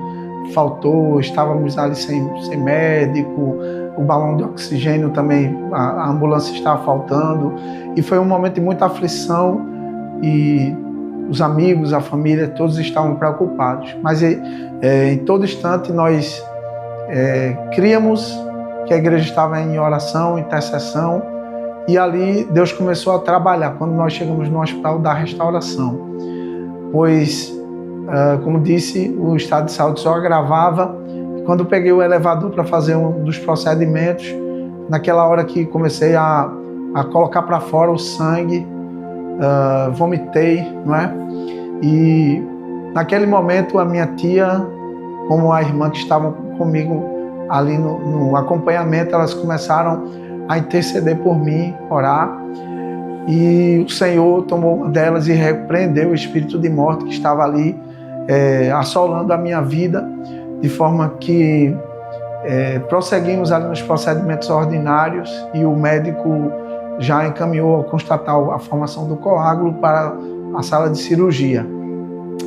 Speaker 4: faltou, estávamos ali sem médico, o balão de oxigênio também, a ambulância estava faltando, e foi um momento de muita aflição, e os amigos, a família, todos estavam preocupados. Mas em todo instante nós críamos que a igreja estava em oração, intercessão, e ali Deus começou a trabalhar quando nós chegamos no Hospital da Restauração. Pois, como disse, o estado de saúde só agravava. Quando eu peguei o elevador para fazer um dos procedimentos, naquela hora que comecei a colocar para fora o sangue, vomitei, não é? E naquele momento a minha tia, como a irmã que estavam comigo ali no acompanhamento, elas começaram a interceder por mim, orar, e o Senhor tomou uma delas e repreendeu o espírito de morte que estava ali assolando a minha vida, de forma que prosseguimos ali nos procedimentos ordinários, e o médico já encaminhou ao constatar a formação do coágulo para a sala de cirurgia.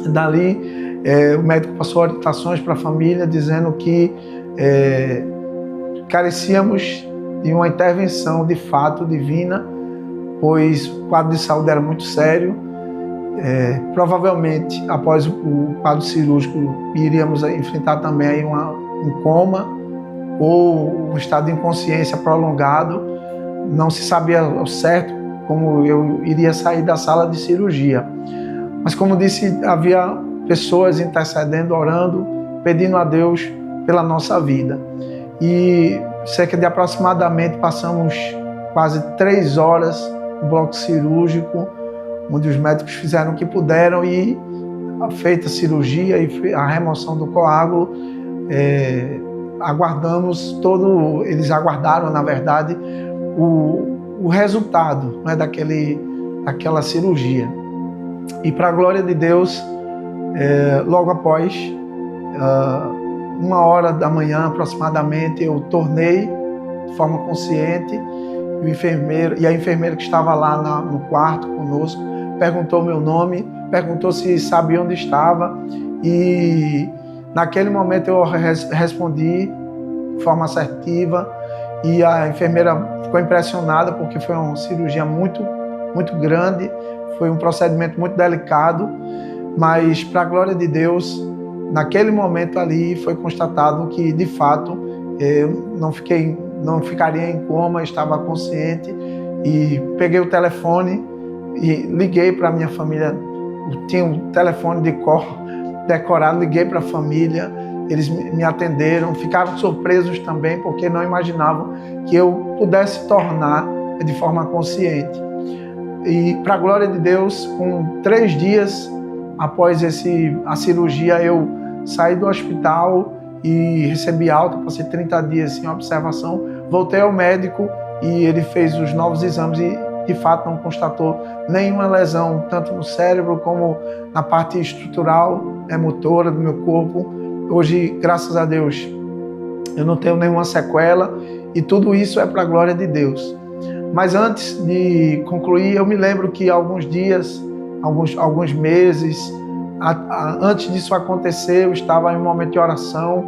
Speaker 4: Dali, o médico passou orientações para a família, dizendo que carecíamos de uma intervenção de fato divina, pois o quadro de saúde era muito sério. Provavelmente, após o quadro cirúrgico, iríamos enfrentar também aí um coma ou um estado de inconsciência prolongado. Não se sabia ao certo como eu iria sair da sala de cirurgia. Mas, como disse, havia pessoas intercedendo, orando, pedindo a Deus pela nossa vida. E cerca de aproximadamente passamos quase 3 horas no bloco cirúrgico, onde os médicos fizeram o que puderam, e feita a cirurgia e a remoção do coágulo, eles aguardaram, na verdade, o resultado, né, daquela cirurgia. E para a glória de Deus, logo após 1h da manhã aproximadamente, eu tornei de forma consciente, e a enfermeira que estava lá no quarto conosco perguntou meu nome, perguntou se sabia onde estava, e naquele momento eu respondi de forma assertiva, e a enfermeira ficou impressionada, porque foi uma cirurgia muito, muito grande, foi um procedimento muito delicado, mas para a glória de Deus, naquele momento ali foi constatado que de fato eu não ficaria em coma, estava consciente, e peguei o telefone e liguei para a minha família. Tinha um telefone de cor decorado, liguei para a família, eles me atenderam, ficaram surpresos também, porque não imaginavam que eu pudesse tornar de forma consciente. E para a glória de Deus, com 3 dias após a cirurgia, eu saí do hospital e recebi alta, passei 30 dias em observação, voltei ao médico e ele fez os novos exames e de fato não constatou nenhuma lesão, tanto no cérebro como na parte estrutural, motora do meu corpo. Hoje, graças a Deus, eu não tenho nenhuma sequela, e tudo isso é para a glória de Deus. Mas antes de concluir, eu me lembro que alguns dias, alguns meses, antes disso acontecer, eu estava em um momento de oração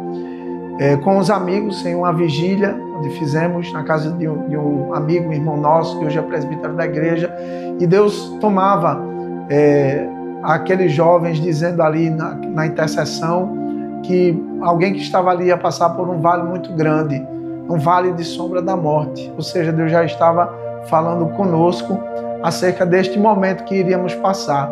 Speaker 4: com os amigos, em uma vigília, onde fizemos na casa de um amigo, um irmão nosso, que hoje é presbítero da igreja, e Deus tomava aqueles jovens dizendo ali na intercessão que alguém que estava ali ia passar por um vale muito grande, um vale de sombra da morte. Ou seja, Deus já estava falando conosco acerca deste momento que iríamos passar.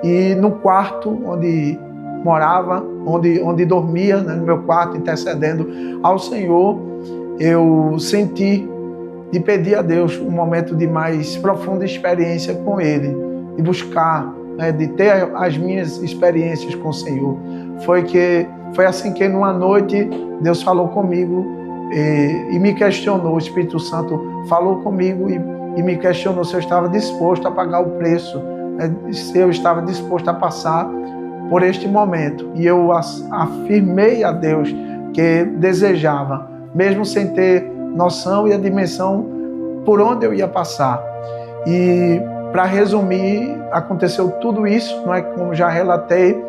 Speaker 4: E no quarto onde morava, onde dormia, né, no meu quarto, intercedendo ao Senhor, eu senti de pedir a Deus um momento de mais profunda experiência com Ele, de buscar, né, de ter as minhas experiências com o Senhor. Foi assim que numa noite Deus falou comigo e me questionou. O Espírito Santo falou comigo e me questionou se eu estava disposto a pagar o preço, né, se eu estava disposto a passar por este momento. E eu afirmei a Deus que desejava, mesmo sem ter noção e a dimensão por onde eu ia passar. E para resumir, aconteceu tudo isso, não é, como já relatei,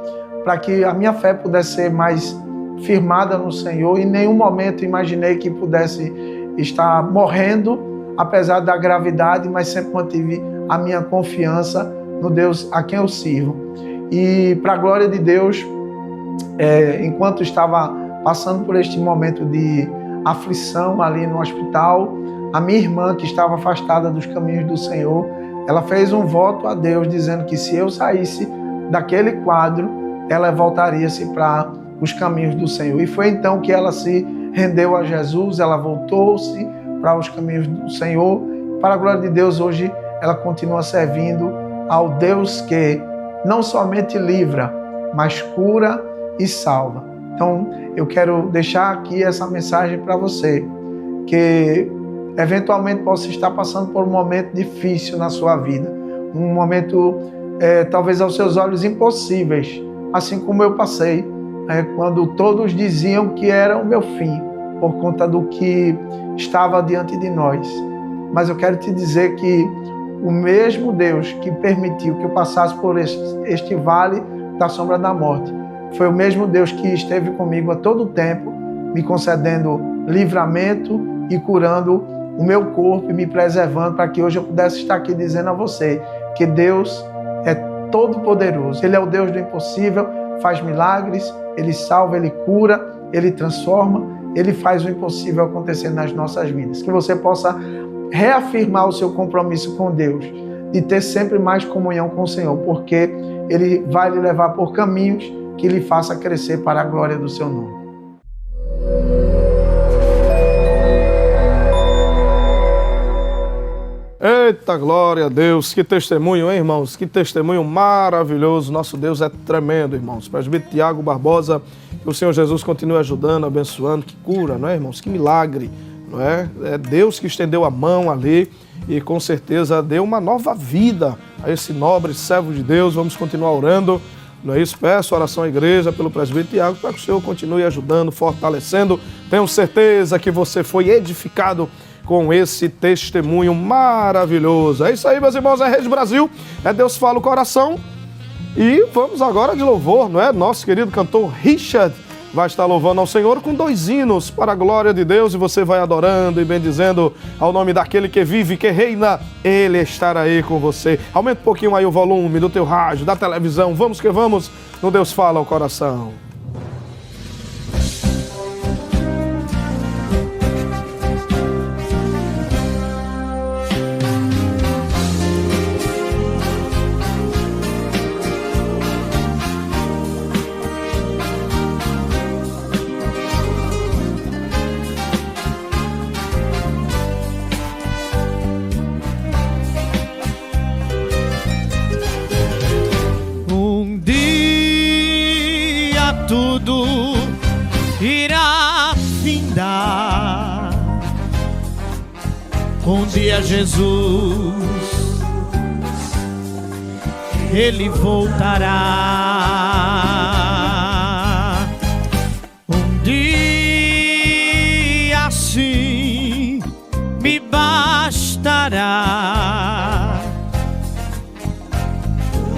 Speaker 4: para que a minha fé pudesse ser mais firmada no Senhor. Em nenhum momento imaginei que pudesse estar morrendo, apesar da gravidade, mas sempre mantive a minha confiança no Deus a quem eu sirvo. E para a glória de Deus, enquanto estava passando por este momento de aflição ali no hospital, a minha irmã, que estava afastada dos caminhos do Senhor, ela fez um voto a Deus, dizendo que se eu saísse daquele quadro, ela voltaria-se para os caminhos do Senhor. E foi então que ela se rendeu a Jesus, ela voltou-se para os caminhos do Senhor. Para a glória de Deus, hoje ela continua servindo ao Deus que não somente livra, mas cura e salva. Então, eu quero deixar aqui essa mensagem para você, que eventualmente possa estar passando por um momento difícil na sua vida, um momento talvez aos seus olhos impossíveis, assim como eu passei, quando todos diziam que era o meu fim, por conta do que estava diante de nós. Mas eu quero te dizer que o mesmo Deus que permitiu que eu passasse por este vale da sombra da morte, foi o mesmo Deus que esteve comigo a todo tempo, me concedendo livramento e curando o meu corpo e me preservando, para que hoje eu pudesse estar aqui dizendo a você que Deus é todo-poderoso. Ele é o Deus do impossível, faz milagres, Ele salva, Ele cura, Ele transforma, Ele faz o impossível acontecer nas nossas vidas. Que você possa reafirmar o seu compromisso com Deus, de ter sempre mais comunhão com o Senhor, porque Ele vai lhe levar por caminhos que lhe faça crescer para a glória do seu nome.
Speaker 1: Eita, glória a Deus, que testemunho, hein, irmãos? Que testemunho maravilhoso. Nosso Deus é tremendo, irmãos. Presbítero Tiago Barbosa, que o Senhor Jesus continue ajudando, abençoando, que cura, não é, irmãos? Que milagre, não é? É Deus que estendeu a mão ali e com certeza deu uma nova vida a esse nobre servo de Deus. Vamos continuar orando, não é isso? Peço oração à igreja pelo presbítero Tiago para que o Senhor continue ajudando, fortalecendo. Tenho certeza que você foi edificado com esse testemunho maravilhoso. É isso aí, meus irmãos, é Rede Brasil, é Deus Fala o Coração. E vamos agora de louvor, não é? Nosso querido cantor Richard vai estar louvando ao Senhor com 2 hinos para a glória de Deus, e você vai adorando e bendizendo ao nome daquele que vive, que reina. Ele estará aí com você. Aumenta um pouquinho aí o volume do teu rádio, da televisão. Vamos que vamos no Deus Fala ao Coração.
Speaker 3: Tudo irá findar. Um dia Jesus, Ele voltará. Um dia sim me bastará.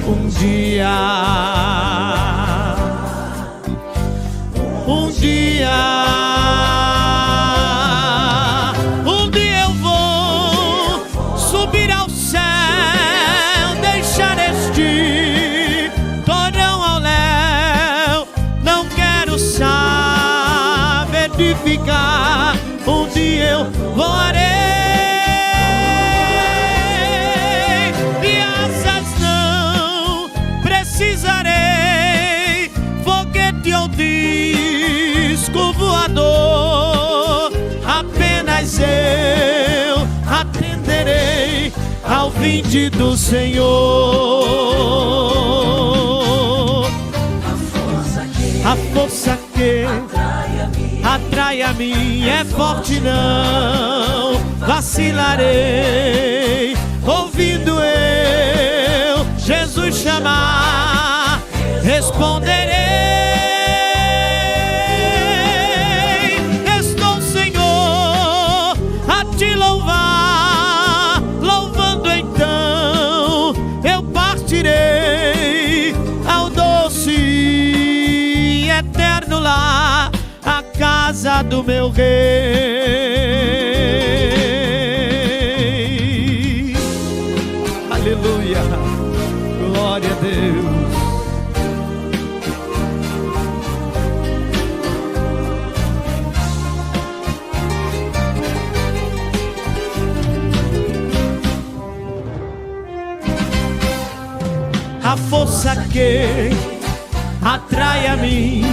Speaker 3: Um dia ficar, um dia eu voarei. De asas não precisarei, foguete ou disco voador, apenas eu atenderei ao vinde do Senhor. A força que atrai a mim é forte, não vacilarei. Ouvindo eu Jesus chamar, responderei. Estou, Senhor, a te louvar, louvando então eu partirei ao doce e eterno lar, a casa do meu rei. Aleluia, glória a Deus. A força que atrai a mim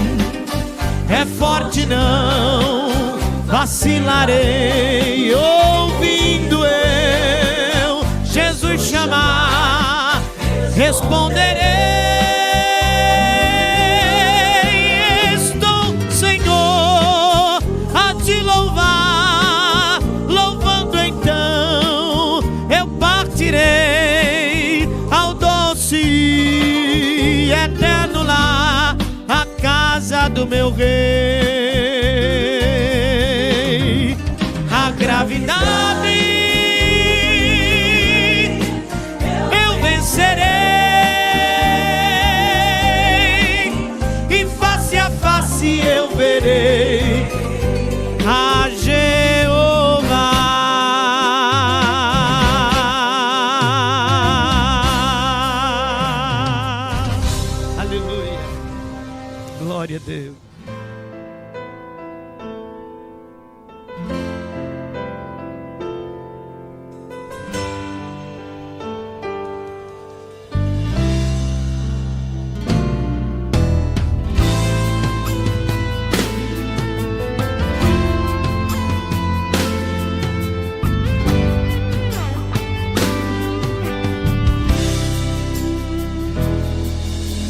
Speaker 3: é forte, não vacilarei. Ouvindo eu Jesus chamar, responderei. Estou, Senhor, a te louvar, louvando então eu partirei ao doce e eterno lar, a casa do meu rei. A gravidade eu vencerei, e face a face eu verei a Jeová. Aleluia, glória a Deus.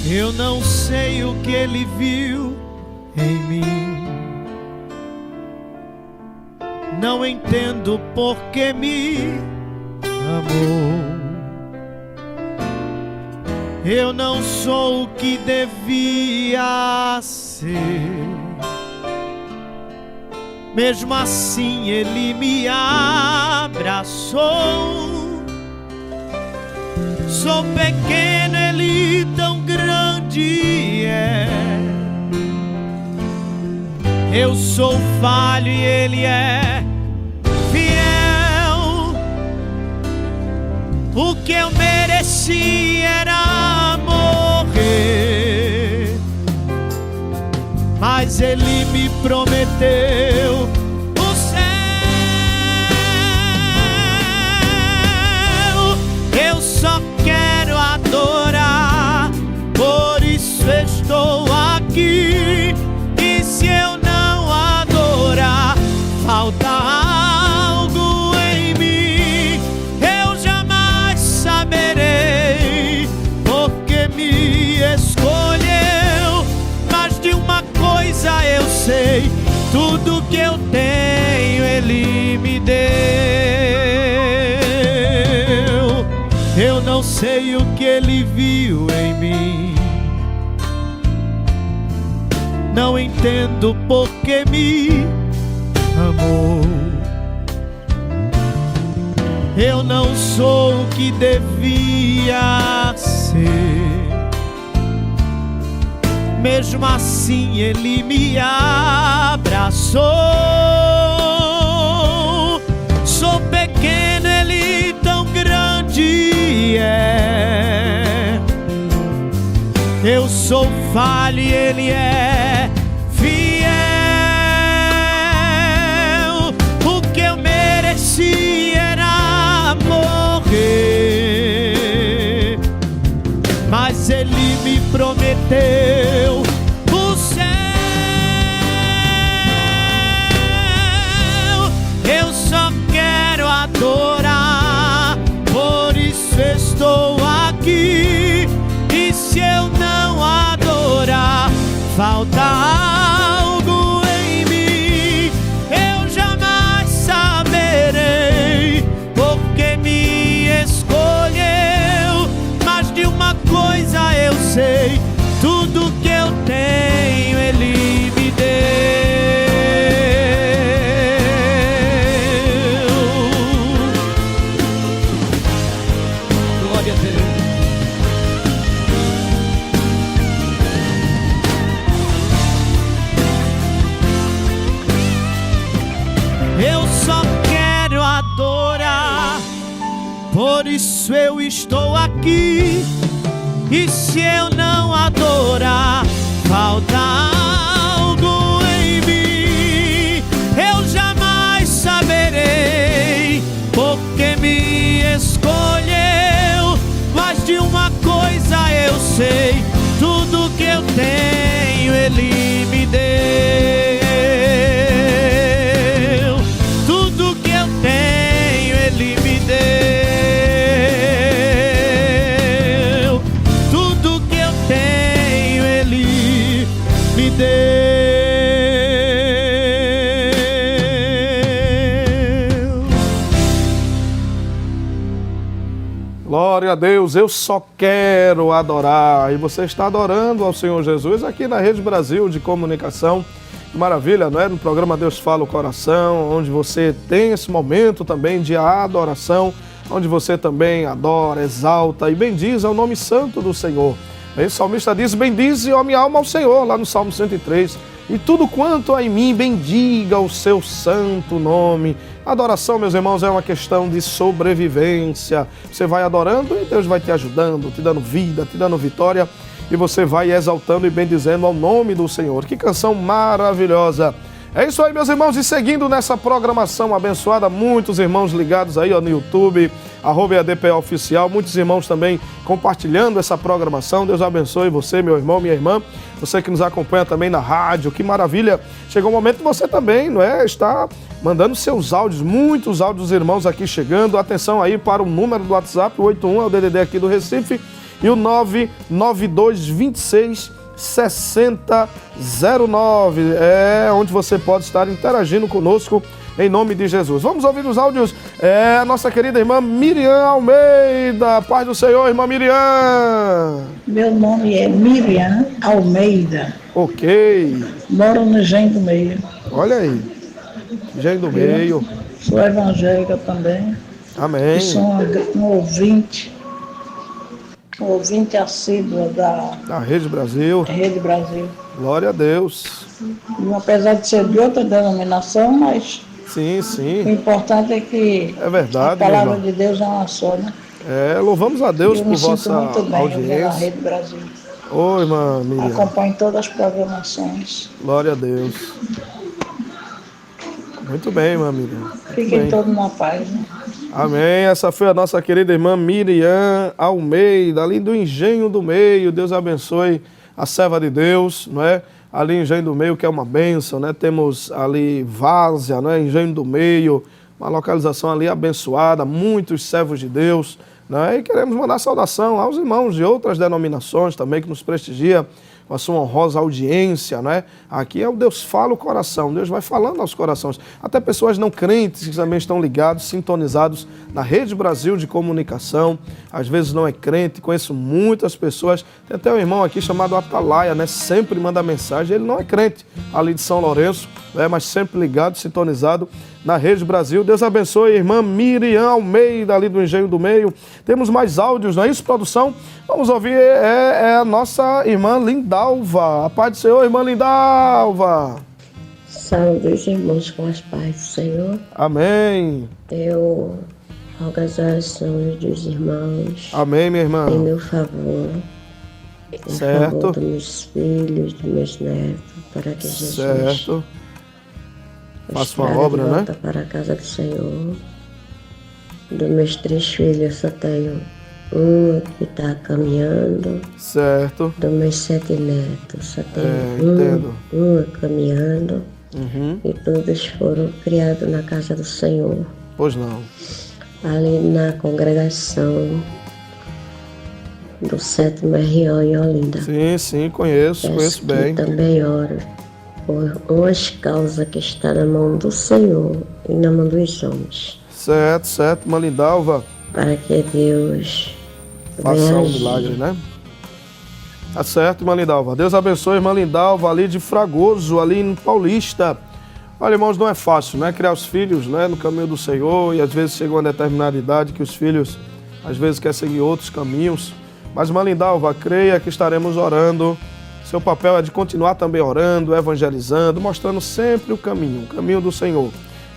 Speaker 3: Eu não sei o que ele viu em mim, não entendo por que me amou. Eu não sou o que devia ser, mesmo assim ele me abraçou. Sou pequeno, ele tão grande é. Eu sou falho e ele é fiel. O que eu mereci era morrer, mas ele me prometeu o céu. Eu só quero adorar, por isso estou aqui. E se eu não adorar, falta algo em mim. Eu jamais saberei porque me escolheu. Mas de uma coisa eu sei, tudo que eu tenho ele me deu. Eu não sei o que ele viu em mim, não entendo por que me amou. Eu não sou o que devia ser, mesmo assim ele me abraçou. Sou pequeno, ele tão grande é. Eu sou falho e ele é fiel. se era morrer, mas Ele me prometeu o céu. Eu só quero adorar, por isso estou aqui. E se eu não adorar, falta algo em mim. Eu jamais saberei porque me escolheu. Mas de uma coisa eu sei, tudo que eu tenho Ele me deu. Glória a Deus. Eu só quero adorar, por isso eu estou aqui. E se eu não adorar, falta algo em mim. Eu jamais saberei porque me escolheu. Mas de uma coisa eu sei, tudo que eu tenho Ele me deu. Tudo que eu tenho Ele me deu. Tudo que eu tenho Ele me deu.
Speaker 1: Glória a Deus, eu só quero adorar. E você está adorando ao Senhor Jesus aqui na Rede Brasil de Comunicação. Maravilha, não é? No programa Deus Fala o Coração, onde você tem esse momento também de adoração, onde você também adora, exalta e bendiz ao nome santo do Senhor. O salmista diz: bendize, ó minha alma, ao Senhor, lá no Salmo 103. E tudo quanto há em mim, bendiga o seu santo nome. Adoração, meus irmãos, é uma questão de sobrevivência. Você vai adorando e Deus vai te ajudando, te dando vida, te dando vitória. E você vai exaltando e bendizendo ao nome do Senhor. Que canção maravilhosa! É isso aí, meus irmãos, e seguindo nessa programação abençoada, muitos irmãos ligados aí ó, no YouTube, @EADPA Oficial, muitos irmãos também compartilhando essa programação. Deus abençoe você, meu irmão, minha irmã, você que nos acompanha também na rádio, que maravilha. Chegou o momento de você também, não é, está mandando seus áudios, muitos áudios dos irmãos aqui chegando. Atenção aí para o número do WhatsApp, 81, é o DDD aqui do Recife, e o 99226 6009, é onde você pode estar interagindo conosco em nome de Jesus. Vamos ouvir os áudios. É a nossa querida irmã Miriam Almeida. Paz do Senhor, irmã Miriam.
Speaker 5: Meu nome é Miriam Almeida.
Speaker 1: Ok.
Speaker 5: Moro no Engenho do Meio.
Speaker 1: Olha aí. Engenho do Meio.
Speaker 5: Sou evangélica também.
Speaker 1: Amém.
Speaker 5: E sou um ouvinte assíduo da
Speaker 1: Rede Brasil.
Speaker 5: Rede Brasil.
Speaker 1: Glória a Deus.
Speaker 5: E apesar de ser de outra denominação, mas
Speaker 1: sim,
Speaker 5: o
Speaker 1: sim.
Speaker 5: importante é que
Speaker 1: É verdade,
Speaker 5: a palavra de Deus é uma só, né?
Speaker 1: É, louvamos a Deus por vossa
Speaker 5: muito bem
Speaker 1: audiência.
Speaker 5: na Rede Brasil.
Speaker 1: Oi, irmã Miriam.
Speaker 5: Acompanho todas as programações.
Speaker 1: Glória a Deus. Muito bem, irmã Miriam. Muito
Speaker 5: Fiquem
Speaker 1: bem.
Speaker 5: todos na paz, né?
Speaker 1: Amém. Essa foi a nossa querida irmã Miriam Almeida, ali do Engenho do Meio. Deus abençoe a serva de Deus, não é? Ali Engenho do Meio, que é uma bênção, né? Temos ali Várzea, não é? Engenho do Meio, uma localização ali abençoada, muitos servos de Deus, não é? E queremos mandar saudação aos irmãos de outras denominações também que nos prestigia com a sua honrosa audiência, né? Aqui é o Deus Fala o Coração, Deus vai falando aos corações. Até pessoas não crentes que também estão ligados, sintonizados na Rede Brasil de Comunicação. Às vezes não é crente, conheço muitas pessoas. Tem até um irmão aqui chamado Atalaia, né? Sempre manda mensagem, ele não é crente, ali de São Lourenço, né? Mas sempre ligado, sintonizado na Rede Brasil. Deus abençoe a irmã Miriam Almeida, ali do Engenho do Meio. Temos mais áudios, não é isso, produção? Vamos ouvir, é a nossa irmã Lindalva. A paz do Senhor, irmã Lindalva.
Speaker 6: Saúde os irmãos com as paz do Senhor.
Speaker 1: Amém.
Speaker 6: Eu rogo as orações dos irmãos.
Speaker 1: Amém, minha irmã.
Speaker 6: Em meu favor. Em
Speaker 1: certo.
Speaker 6: favor dos meus filhos, dos meus netos, para que Jesus
Speaker 1: certo. Faça uma obra, né?
Speaker 6: Para a casa do Senhor. Dos meus 3 filhos, só tenho um que está caminhando.
Speaker 1: Certo.
Speaker 6: Dos meus 7 netos, só tenho
Speaker 1: Entendo.
Speaker 6: um caminhando.
Speaker 1: Uhum.
Speaker 6: E todos foram criados na casa do Senhor,
Speaker 1: Pois não.
Speaker 6: ali na congregação do 7º RO em Olinda.
Speaker 1: Sim, conheço
Speaker 6: Peço
Speaker 1: bem.
Speaker 6: que também oro por umas causas que está na mão do Senhor e na mão dos homens,
Speaker 1: Certo, irmã Lindalva.
Speaker 6: para que Deus
Speaker 1: Faça
Speaker 6: venha
Speaker 1: um
Speaker 6: agir.
Speaker 1: milagre, né? Tá certo, irmã Lindalva. Deus abençoe, irmã Lindalva, ali de Fragoso, ali em Paulista. Olha, irmãos, não é fácil, né? Criar os filhos, né, no caminho do Senhor, e às vezes chega uma determinada idade que os filhos, às vezes, querem seguir outros caminhos. Mas, irmã Lindalva, creia que estaremos orando. Seu papel é de continuar também orando, evangelizando, mostrando sempre o caminho do Senhor.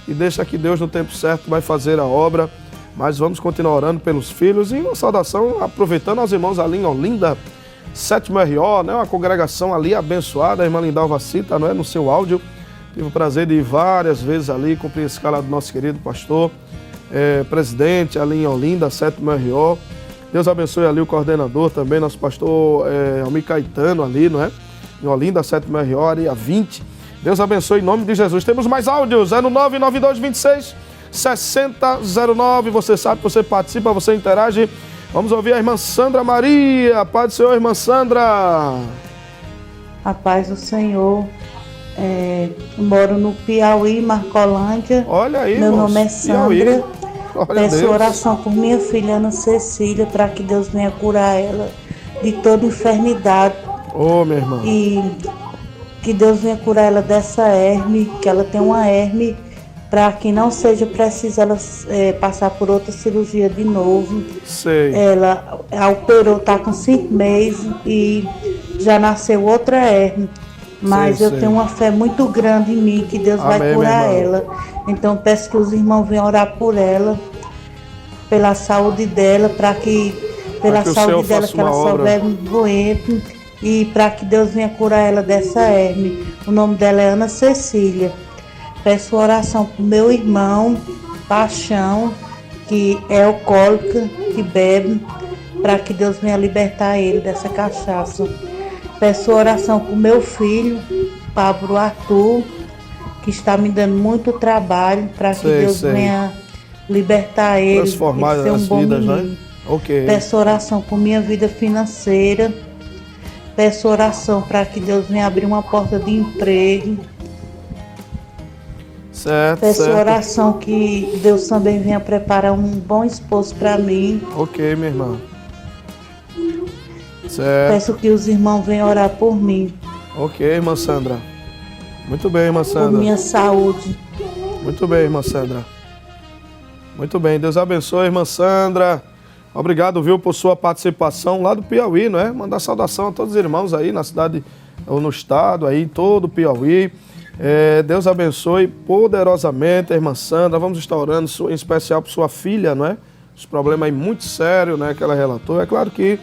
Speaker 1: E deixa que Deus, no tempo certo, vai fazer a obra. Mas vamos continuar orando pelos filhos. E uma saudação, aproveitando aos irmãos ali em Olinda, 7º RO, né? Uma congregação ali abençoada. A irmã Lindalva cita, não é? No seu áudio. Tive o prazer de ir várias vezes ali, cumprir a escala do nosso querido pastor, presidente ali em Olinda, 7º RO. Deus abençoe ali o coordenador também, nosso pastor Almir Caetano ali, não é? Em Olinda, 7º RO, área 20. Deus abençoe em nome de Jesus. Temos mais áudios, 099226-6009. Você sabe, você participa, você interage. Vamos ouvir a irmã Sandra Maria. Paz do Senhor, irmã Sandra.
Speaker 7: A paz do Senhor. Moro no Piauí, Marcolândia.
Speaker 1: Olha aí,
Speaker 7: Meu
Speaker 1: irmãos,
Speaker 7: nome é Sandra. Peço
Speaker 1: Deus.
Speaker 7: oração por minha filha Ana Cecília, para que Deus venha curar ela de toda enfermidade.
Speaker 1: Minha irmã.
Speaker 7: E que Deus venha curar ela dessa herme, que ela tem uma herme, para que não seja preciso ela passar por outra cirurgia de novo.
Speaker 1: Sei.
Speaker 7: Ela operou, está com 5 meses e já nasceu outra herme. Mas eu tenho uma fé muito grande em mim, que Deus vai curar ela. Então peço que os irmãos venham orar por ela, pela saúde dela, para que ela souber doente, e para que Deus venha curar ela dessa herme. O nome dela é Ana Cecília. Peço oração para o meu irmão, Paixão, que é alcoólico, que bebe, para que Deus venha libertar ele dessa cachaça. Peço oração para o meu filho, Pablo Arthur, que está me dando muito trabalho, para que Deus venha libertar ele,
Speaker 1: transformar
Speaker 7: ser um
Speaker 1: as
Speaker 7: bom
Speaker 1: vidas,
Speaker 7: menino.
Speaker 1: né? Ok.
Speaker 7: Peço oração por minha vida financeira. Peço oração para que Deus venha abrir uma porta de emprego. Peço oração que Deus também venha preparar um bom esposo para mim.
Speaker 1: Ok, minha irmã. Certo.
Speaker 7: Peço que os irmãos venham orar por mim.
Speaker 1: Ok, irmã Sandra. Muito bem, irmã Sandra.
Speaker 7: Por minha saúde.
Speaker 1: Muito bem, irmã Sandra. Muito bem, Deus abençoe, irmã Sandra. Obrigado, viu, por sua participação lá do Piauí, não é? Mandar saudação a todos os irmãos aí na cidade ou no estado, aí, todo o Piauí. Deus abençoe poderosamente a irmã Sandra. Vamos estar orando em especial por sua filha, não é? Os problemas aí muito sérios, né, que ela relatou. É claro que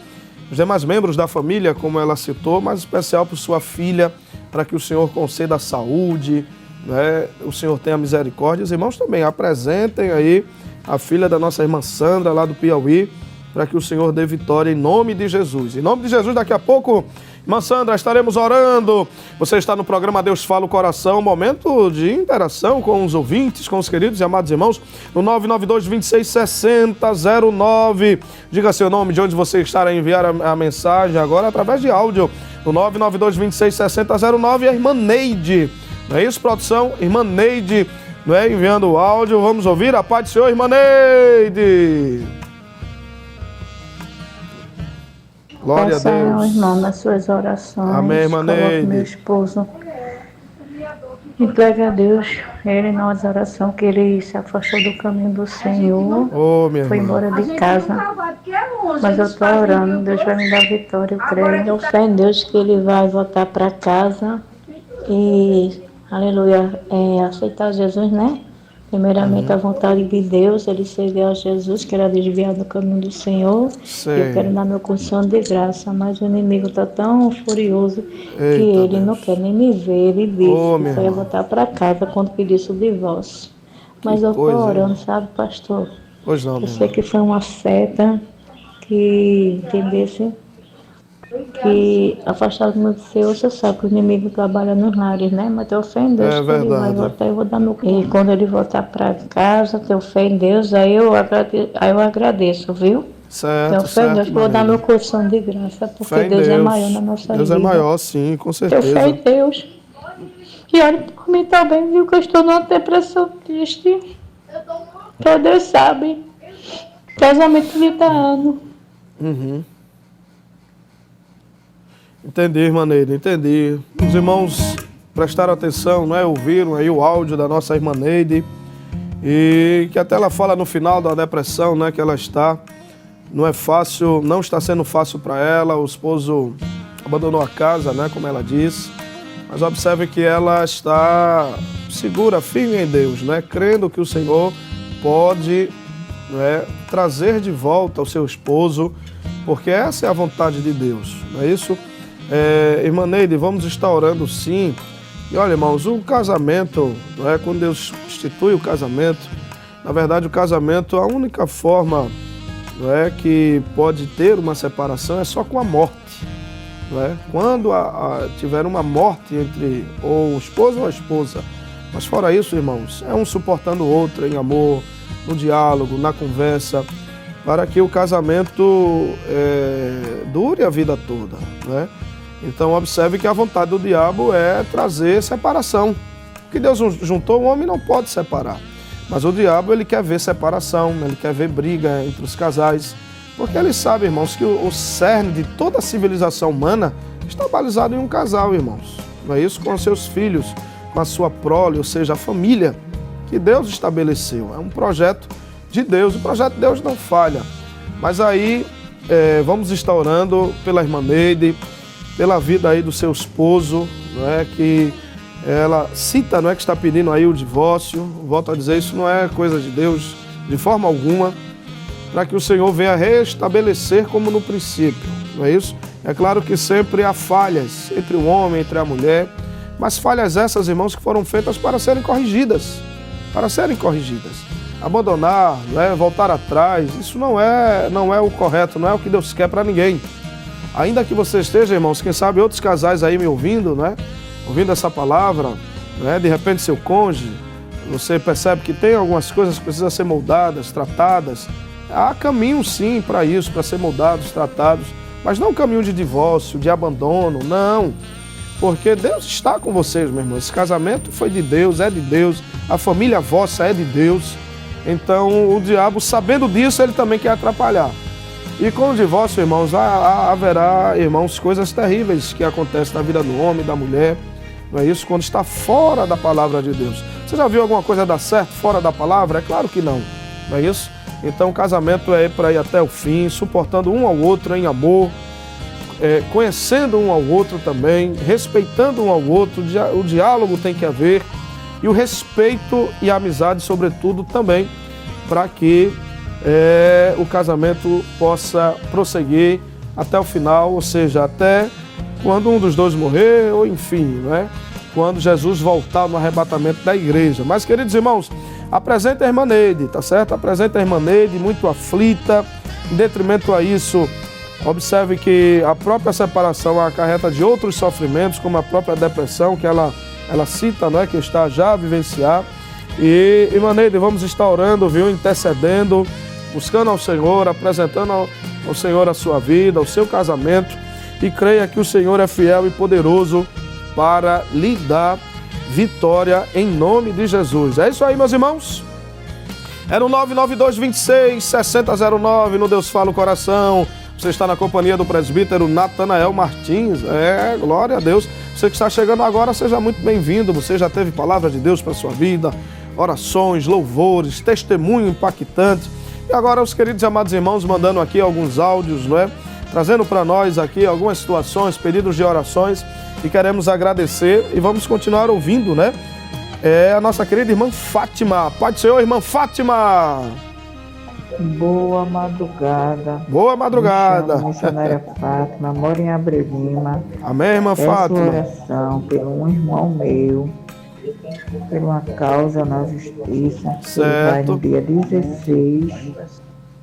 Speaker 1: os demais membros da família, como ela citou, mas em especial por sua filha, para que o Senhor conceda a saúde, né? O Senhor tenha misericórdia. Os irmãos também apresentem aí a filha da nossa irmã Sandra, lá do Piauí, para que o Senhor dê vitória em nome de Jesus. Em nome de Jesus, daqui a pouco, irmã Sandra, estaremos orando. Você está no programa Deus Fala o Coração, momento de interação com os ouvintes, com os queridos e amados irmãos, no 992-266009. Diga seu nome, de onde você está a enviar a mensagem agora, através de áudio, no 992-266009, e a irmã Neide. Não é isso, produção? Irmã Neide, não é? Enviando o áudio. Vamos ouvir a paz do Senhor, irmã Neide. Glória a Deus.
Speaker 5: Irmão, nas suas orações.
Speaker 1: Amém, irmã Neide.
Speaker 5: Meu esposo. Entrega a Deus, ele nas orações, que ele se afastou do caminho do Senhor.
Speaker 1: Minha
Speaker 5: foi
Speaker 1: irmã.
Speaker 5: embora de casa. Mas eu estou orando, Deus vai me dar vitória, eu creio. Eu fé em Deus que ele vai voltar para casa e, aleluia, aceitar Jesus, né? Primeiramente, a vontade de Deus, ele serviu a Jesus, que era desviado do caminho do Senhor. Eu quero dar meu condição de graça, mas o inimigo está tão furioso que ele não quer nem me ver. Ele disse que só ia voltar para casa quando pedisse o divórcio. Mas eu estou orando, sabe, pastor?
Speaker 1: Pois não,
Speaker 5: Eu
Speaker 1: minha
Speaker 5: sei
Speaker 1: irmã.
Speaker 5: que foi uma seta que, entendesse, que afastado do Senhor, você sabe que o inimigo trabalha nos lares, né? Mas tenho fé em Deus
Speaker 1: É
Speaker 5: que ele vai
Speaker 1: verdade.
Speaker 5: voltar, eu vou dar meu... E quando ele voltar para casa, tenho fé em Deus, aí eu agradeço, viu?
Speaker 1: Certo,
Speaker 5: Tenho fé em Deus
Speaker 1: certo,
Speaker 5: que eu vou dar meu
Speaker 1: Maneide.
Speaker 5: coração de graça, porque
Speaker 1: Fé em
Speaker 5: Deus é
Speaker 1: Deus.
Speaker 5: maior na nossa
Speaker 1: Deus
Speaker 5: vida.
Speaker 1: é maior, sim, com
Speaker 5: Tenho fé
Speaker 1: certeza.
Speaker 5: em Deus. E olhe por mim também, viu? Que eu estou numa depressão triste. Porque Deus sabe. Casamento de 30 anos.
Speaker 1: Uhum. Entendi, Maneide, entendi. Os irmãos prestaram atenção, não é? Ouviram aí o áudio da nossa irmã Neide. E que até ela fala no final da depressão, né? Que ela está. Não é fácil, não está sendo fácil para ela. O esposo abandonou a casa, né? Como ela disse. Mas observe que ela está segura, firme em Deus, né? Crendo que o Senhor pode, né, trazer de volta o seu esposo, porque essa é a vontade de Deus, não é isso? Irmã Neide, vamos estar orando sim. E olha, irmãos, o casamento, não é? Quando Deus institui o casamento, na verdade o casamento, a única forma, não é, que pode ter uma separação é só com a morte. Não é? Quando tiver uma morte entre ou o esposo ou a esposa. Mas fora isso, irmãos, é um suportando o outro em amor, no diálogo, na conversa, para que o casamento dure a vida toda. Não é? Então observe que a vontade do diabo é trazer separação. O que Deus juntou, o homem não pode separar. Mas o diabo, ele quer ver separação, ele quer ver briga entre os casais. Porque ele sabe, irmãos, que o cerne de toda a civilização humana está balizado em um casal, irmãos. Não é isso? Com os seus filhos, com a sua prole, ou seja, a família que Deus estabeleceu. É um projeto de Deus. O projeto de Deus não falha. Mas aí, vamos estar orando pela irmã Neide, pela vida aí do seu esposo, não é? Que ela cita, não é, que está pedindo aí o divórcio. Volto a dizer, isso não é coisa de Deus de forma alguma, para que o Senhor venha restabelecer como no princípio, não é isso? É claro que sempre há falhas entre o homem, entre a mulher, mas falhas essas, irmãos, que foram feitas para serem corrigidas, Abandonar, não é, voltar atrás, isso não é o correto, não é o que Deus quer para ninguém. Ainda que você esteja, irmãos, quem sabe outros casais aí me ouvindo, né? Ouvindo essa palavra, né? De repente seu cônjuge, você percebe que tem algumas coisas que precisam ser moldadas, tratadas. Há caminho sim para isso, para ser moldados, tratados, mas não caminho de divórcio, de abandono, não. Porque Deus está com vocês, meu irmão. Esse casamento foi de Deus, é de Deus, a família vossa é de Deus. Então o diabo, sabendo disso, ele também quer atrapalhar. E com o divórcio, irmãos, haverá, irmãos, coisas terríveis que acontecem na vida do homem, da mulher. Não é isso? Quando está fora da palavra de Deus. Você já viu alguma coisa dar certo fora da palavra? É claro que não. Não é isso? Então o casamento é para ir até o fim, suportando um ao outro em amor, conhecendo um ao outro também, respeitando um ao outro, o diálogo tem que haver, e o respeito e a amizade, sobretudo, também, para que o casamento possa prosseguir até o final, ou seja, até quando um dos dois morrer, ou enfim, né? Quando Jesus voltar no arrebatamento da igreja. Mas, queridos irmãos, apresenta a irmã Neide, tá certo? Apresenta a irmã Neide, muito aflita. Em detrimento a isso, observe que a própria separação acarreta de outros sofrimentos, como a própria depressão, que ela cita, né? Que está já a vivenciar. E, irmã Neide, vamos estar orando, viu? Intercedendo, buscando ao Senhor, apresentando ao Senhor a sua vida, o seu casamento. E creia que o Senhor é fiel e poderoso para lhe dar vitória em nome de Jesus. É isso aí, meus irmãos. É no 99226-6009, no Deus Fala o Coração. Você está na companhia do presbítero Natanael Martins. Glória a Deus. Você que está chegando agora, seja muito bem-vindo. Você já teve palavra de Deus para a sua vida, orações, louvores, testemunho impactante. E agora os queridos e amados irmãos mandando aqui alguns áudios, não é? Trazendo para nós aqui algumas situações, pedidos de orações, e queremos agradecer e vamos continuar ouvindo, né? É a nossa querida irmã Fátima. Paz do Senhor, irmã Fátima.
Speaker 8: Boa madrugada.
Speaker 1: Boa madrugada.
Speaker 8: Me chamo missionária Fátima, moro em Abre Lima.
Speaker 1: Amém, irmã
Speaker 8: Peço
Speaker 1: Fátima.
Speaker 8: oração pelo um irmão meu por uma causa na justiça.
Speaker 1: Certo.
Speaker 8: Ele vai no dia 16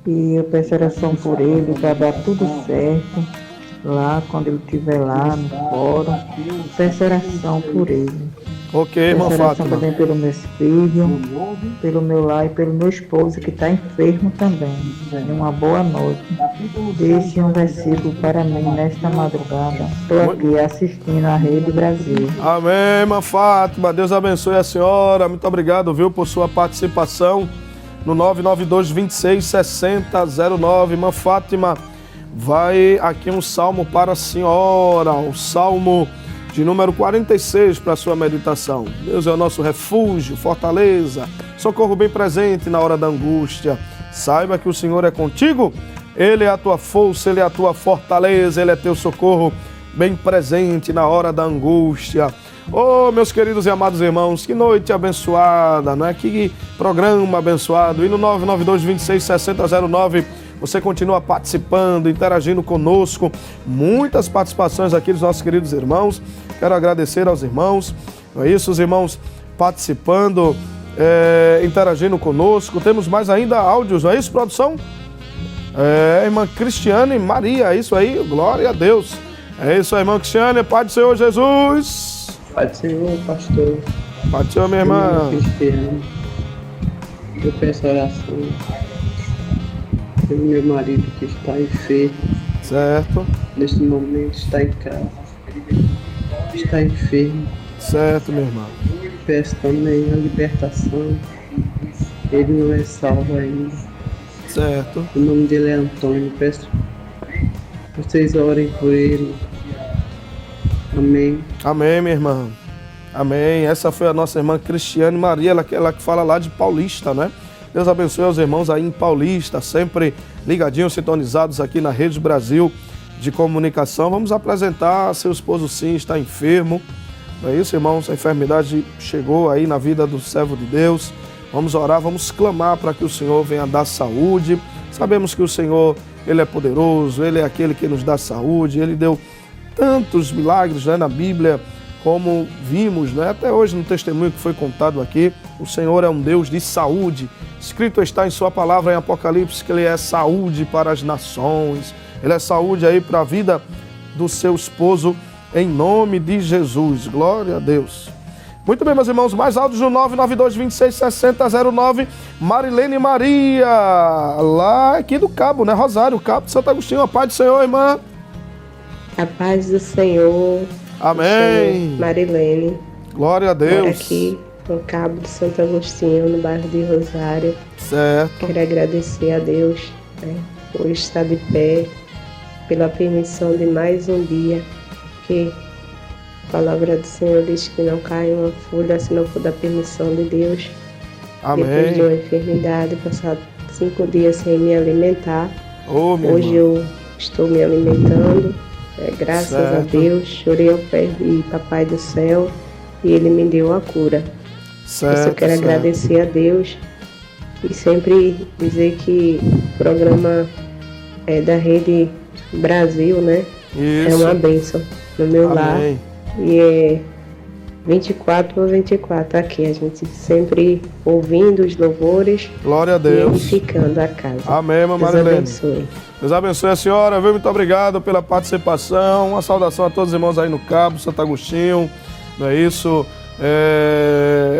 Speaker 8: e eu peço oração por ele para dar tudo certo lá, quando ele estiver lá no fórum. Peço oração por ele.
Speaker 1: Ok, irmã
Speaker 8: Peço oração
Speaker 1: Fátima.
Speaker 8: também pelos meus filhos, pelo meu lar e pelo meu esposo que está enfermo também. E uma boa noite. Deixe um versículo para mim nesta madrugada. Estou aqui assistindo a Rede Brasil.
Speaker 1: Amém, irmã Fátima. Deus abençoe a senhora. Muito obrigado, viu, por sua participação no 992-26-6009. Irmã Fátima, vai aqui um salmo para a senhora, o salmo de número 46 para a sua meditação. Deus é o nosso refúgio, fortaleza, socorro bem presente na hora da angústia. Saiba que o Senhor é contigo, Ele é a tua força, Ele é a tua fortaleza, Ele é teu socorro bem presente na hora da angústia. Oh, meus queridos e amados irmãos, que noite abençoada, não é? Que programa abençoado. E no 992-26-6009, você continua participando, interagindo conosco. Muitas participações aqui dos nossos queridos irmãos. Quero agradecer aos irmãos. Não é isso, os irmãos participando, interagindo conosco. Temos mais ainda áudios, não é isso, produção? Irmã Cristiane Maria, é isso aí, glória a Deus. É isso aí, irmã Cristiane, Pai do Senhor Jesus.
Speaker 9: Pai do Senhor, pastor.
Speaker 1: Pai do Senhor, minha irmã.
Speaker 9: Cristiane, eu peço oração pelo meu marido que está enfermo.
Speaker 1: Certo.
Speaker 9: Neste momento está em casa. Está enfermo.
Speaker 1: Certo, minha irmã.
Speaker 9: Peço também a libertação. Ele não é salvo ainda.
Speaker 1: Certo.
Speaker 9: O nome dele é Antônio. Peço que vocês orem por ele. Amém.
Speaker 1: Amém, minha irmã. Amém. Essa foi a nossa irmã Cristiane Maria, ela que fala lá de Paulista, né? Deus abençoe os irmãos aí em Paulista, sempre ligadinhos, sintonizados aqui na Rede Brasil de Comunicação. Vamos apresentar, seu esposo sim está enfermo. Não é isso, irmãos? A enfermidade chegou aí na vida do servo de Deus. Vamos orar, vamos clamar para que o Senhor venha dar saúde. Sabemos que o Senhor, Ele é poderoso, Ele é aquele que nos dá saúde. Ele deu tantos milagres, né, na Bíblia, como vimos, né, até hoje no testemunho que foi contado aqui. O Senhor é um Deus de saúde. Escrito está em sua palavra em Apocalipse que Ele é saúde para as nações. Ele é saúde aí para a vida do seu esposo, em nome de Jesus. Glória a Deus. Muito bem, meus irmãos, mais áudios no 992-26-6009. Marilene Maria, lá aqui do Cabo, né, Rosário, Cabo de Santo Agostinho. A paz do Senhor, irmã.
Speaker 6: A paz do Senhor.
Speaker 1: Amém.
Speaker 6: Marilene.
Speaker 1: Glória a Deus.
Speaker 6: Moro aqui no Cabo de Santo Agostinho, no bairro de Rosário.
Speaker 1: Certo.
Speaker 6: Quero agradecer a Deus, né, por estar de pé, pela permissão de mais um dia, que a palavra do Senhor diz que não cai uma folha se não for da permissão de Deus.
Speaker 1: Amém.
Speaker 6: Depois de uma enfermidade, passar 5 dias sem me alimentar.
Speaker 1: Hoje
Speaker 6: eu estou me alimentando. Graças a Deus, chorei ao pé de Papai do Céu e Ele me deu a cura. Eu quero agradecer a Deus e sempre dizer que o programa da Rede Brasil, né?
Speaker 1: Isso.
Speaker 6: É uma bênção no meu lar. E é 24/24 aqui, a gente sempre ouvindo os louvores.
Speaker 1: Glória a Deus.
Speaker 6: E edificando a casa.
Speaker 1: Amém, mamãe
Speaker 6: Deus
Speaker 1: Marilene.
Speaker 6: abençoe.
Speaker 1: Deus abençoe a senhora, viu? Muito obrigado pela participação. Uma saudação a todos os irmãos aí no Cabo, Santo Agostinho, não é isso?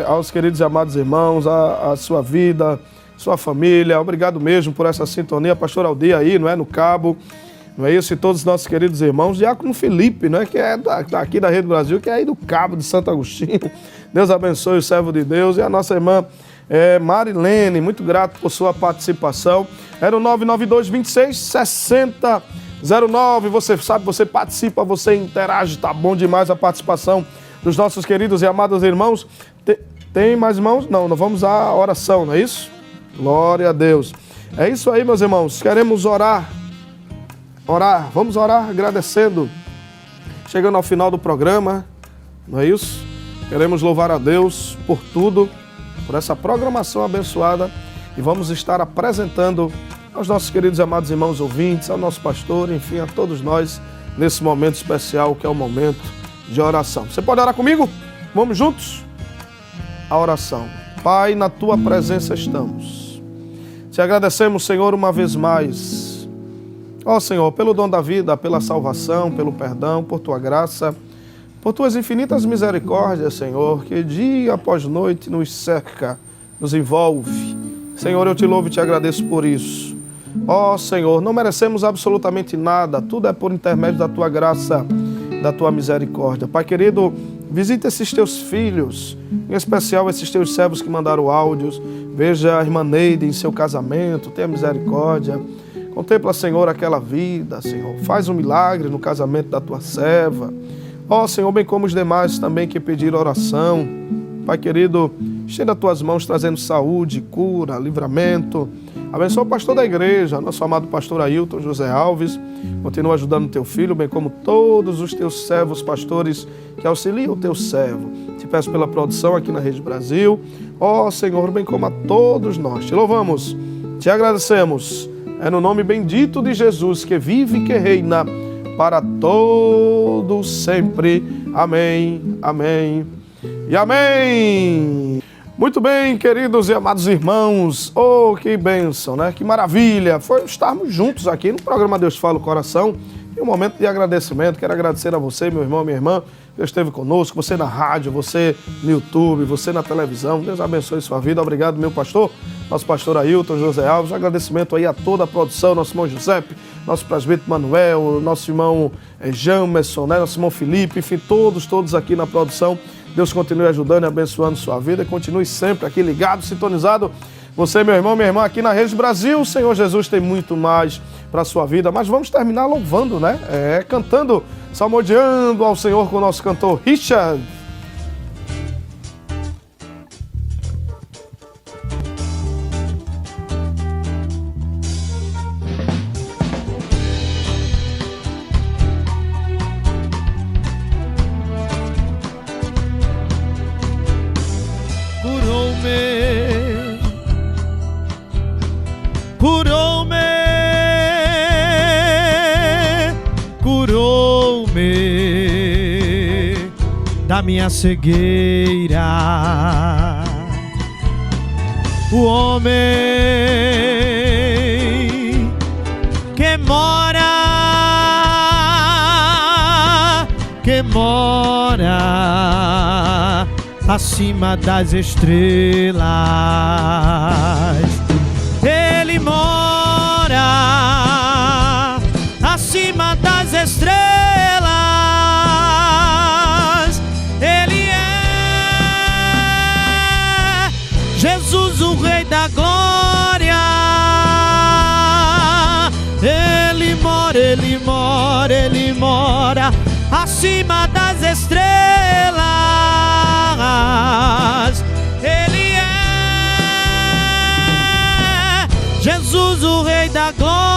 Speaker 1: Aos queridos e amados irmãos, a sua vida, sua família. Obrigado mesmo por essa sintonia. Pastor Aldir aí, não é? No Cabo, não é isso? E todos os nossos queridos irmãos. Diácono Felipe, não é? Que é daqui da Rede Brasil, que é aí do Cabo de Santo Agostinho. Deus abençoe o servo de Deus. E a nossa irmã Marilene, muito grato por sua participação. Era o 992-26-6009. Você sabe, você participa, você interage. Tá bom demais a participação dos nossos queridos e amados irmãos. Tem mais irmãos? Não, nós vamos à oração, não é isso? Glória a Deus. É isso aí, meus irmãos. Queremos orar. Vamos orar agradecendo. Chegando ao final do programa, não é isso? Queremos louvar a Deus por tudo, por essa programação abençoada. E vamos estar apresentando aos nossos queridos e amados irmãos ouvintes, ao nosso pastor, enfim, a todos nós, nesse momento especial que é o momento de oração. Você pode orar comigo? Vamos juntos? a oração. Pai, na Tua presença estamos. Te agradecemos, Senhor, uma vez mais. Ó Senhor, pelo dom da vida, pela salvação, pelo perdão, por Tua graça, por Tuas infinitas misericórdias, Senhor, que dia após noite nos cerca, nos envolve. Senhor, eu Te louvo e Te agradeço por isso. Ó Senhor, não merecemos absolutamente nada, tudo é por intermédio da Tua graça, da Tua misericórdia. Pai querido, visita esses Teus filhos, em especial esses Teus servos que mandaram áudios. Veja a irmã Neide em seu casamento, tenha misericórdia. Contempla, Senhor, aquela vida, Senhor. Faz um milagre no casamento da Tua serva. Ó Senhor, bem como os demais também que pediram oração. Pai querido, estenda as Tuas mãos trazendo saúde, cura, livramento. Abençoa o pastor da igreja, nosso amado pastor Ailton José Alves. Continua ajudando o Teu filho, bem como todos os Teus servos, pastores que auxiliam o Teu servo. Te peço pela produção aqui na Rede Brasil. Ó Senhor, bem como a todos nós. Te louvamos, Te agradecemos. É no nome bendito de Jesus, que vive e que reina para todos sempre. Amém, amém e amém. Muito bem, queridos e amados irmãos. Oh, que bênção, né? Que maravilha. Foi estarmos juntos aqui no programa Deus Fala o Coração. E um momento de agradecimento. Quero agradecer a você, meu irmão, minha irmã, que esteve conosco. Você na rádio, você no YouTube, você na televisão. Deus abençoe sua vida. Obrigado, meu pastor, nosso pastor Ailton José Alves. Um agradecimento aí a toda a produção, nosso irmão Giuseppe, nosso presbítero Manuel, nosso irmão Jamerson, né? Nosso irmão Felipe, enfim, todos aqui na produção. Deus continue ajudando e abençoando sua vida. Continue sempre aqui ligado, sintonizado. Você, meu irmão, minha irmã, aqui na Rede Brasil. O Senhor Jesus tem muito mais para a sua vida. Mas vamos terminar louvando, né? Cantando, salmodiando ao Senhor com o nosso cantor Richard.
Speaker 3: Da minha cegueira, o homem que mora acima das estrelas, ele mora acima das estrelas. Jesus, o Rei da Glória, Ele mora acima das estrelas. Ele é Jesus, o Rei da Glória.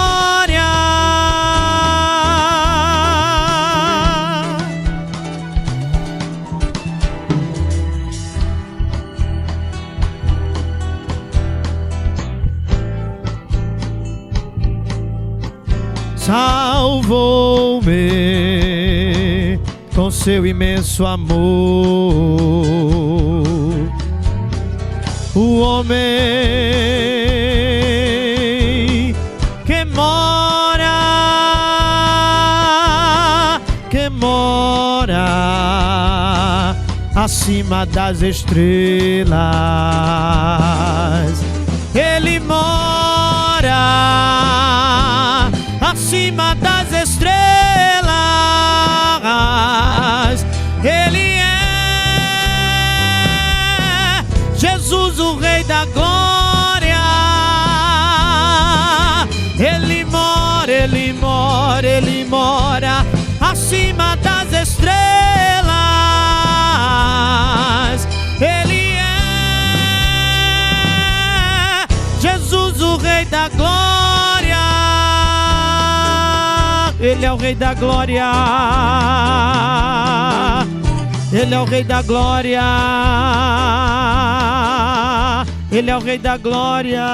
Speaker 3: Salvou-me com seu imenso amor. O homem que mora acima das estrelas, ele mora acima das estrelas. Ele é Jesus, o Rei da Glória. Ele mora acima das estrelas. Ele é Jesus, o Rei da Glória. Ele é o Rei da Glória. Ele é o Rei da Glória. Ele é o Rei da Glória.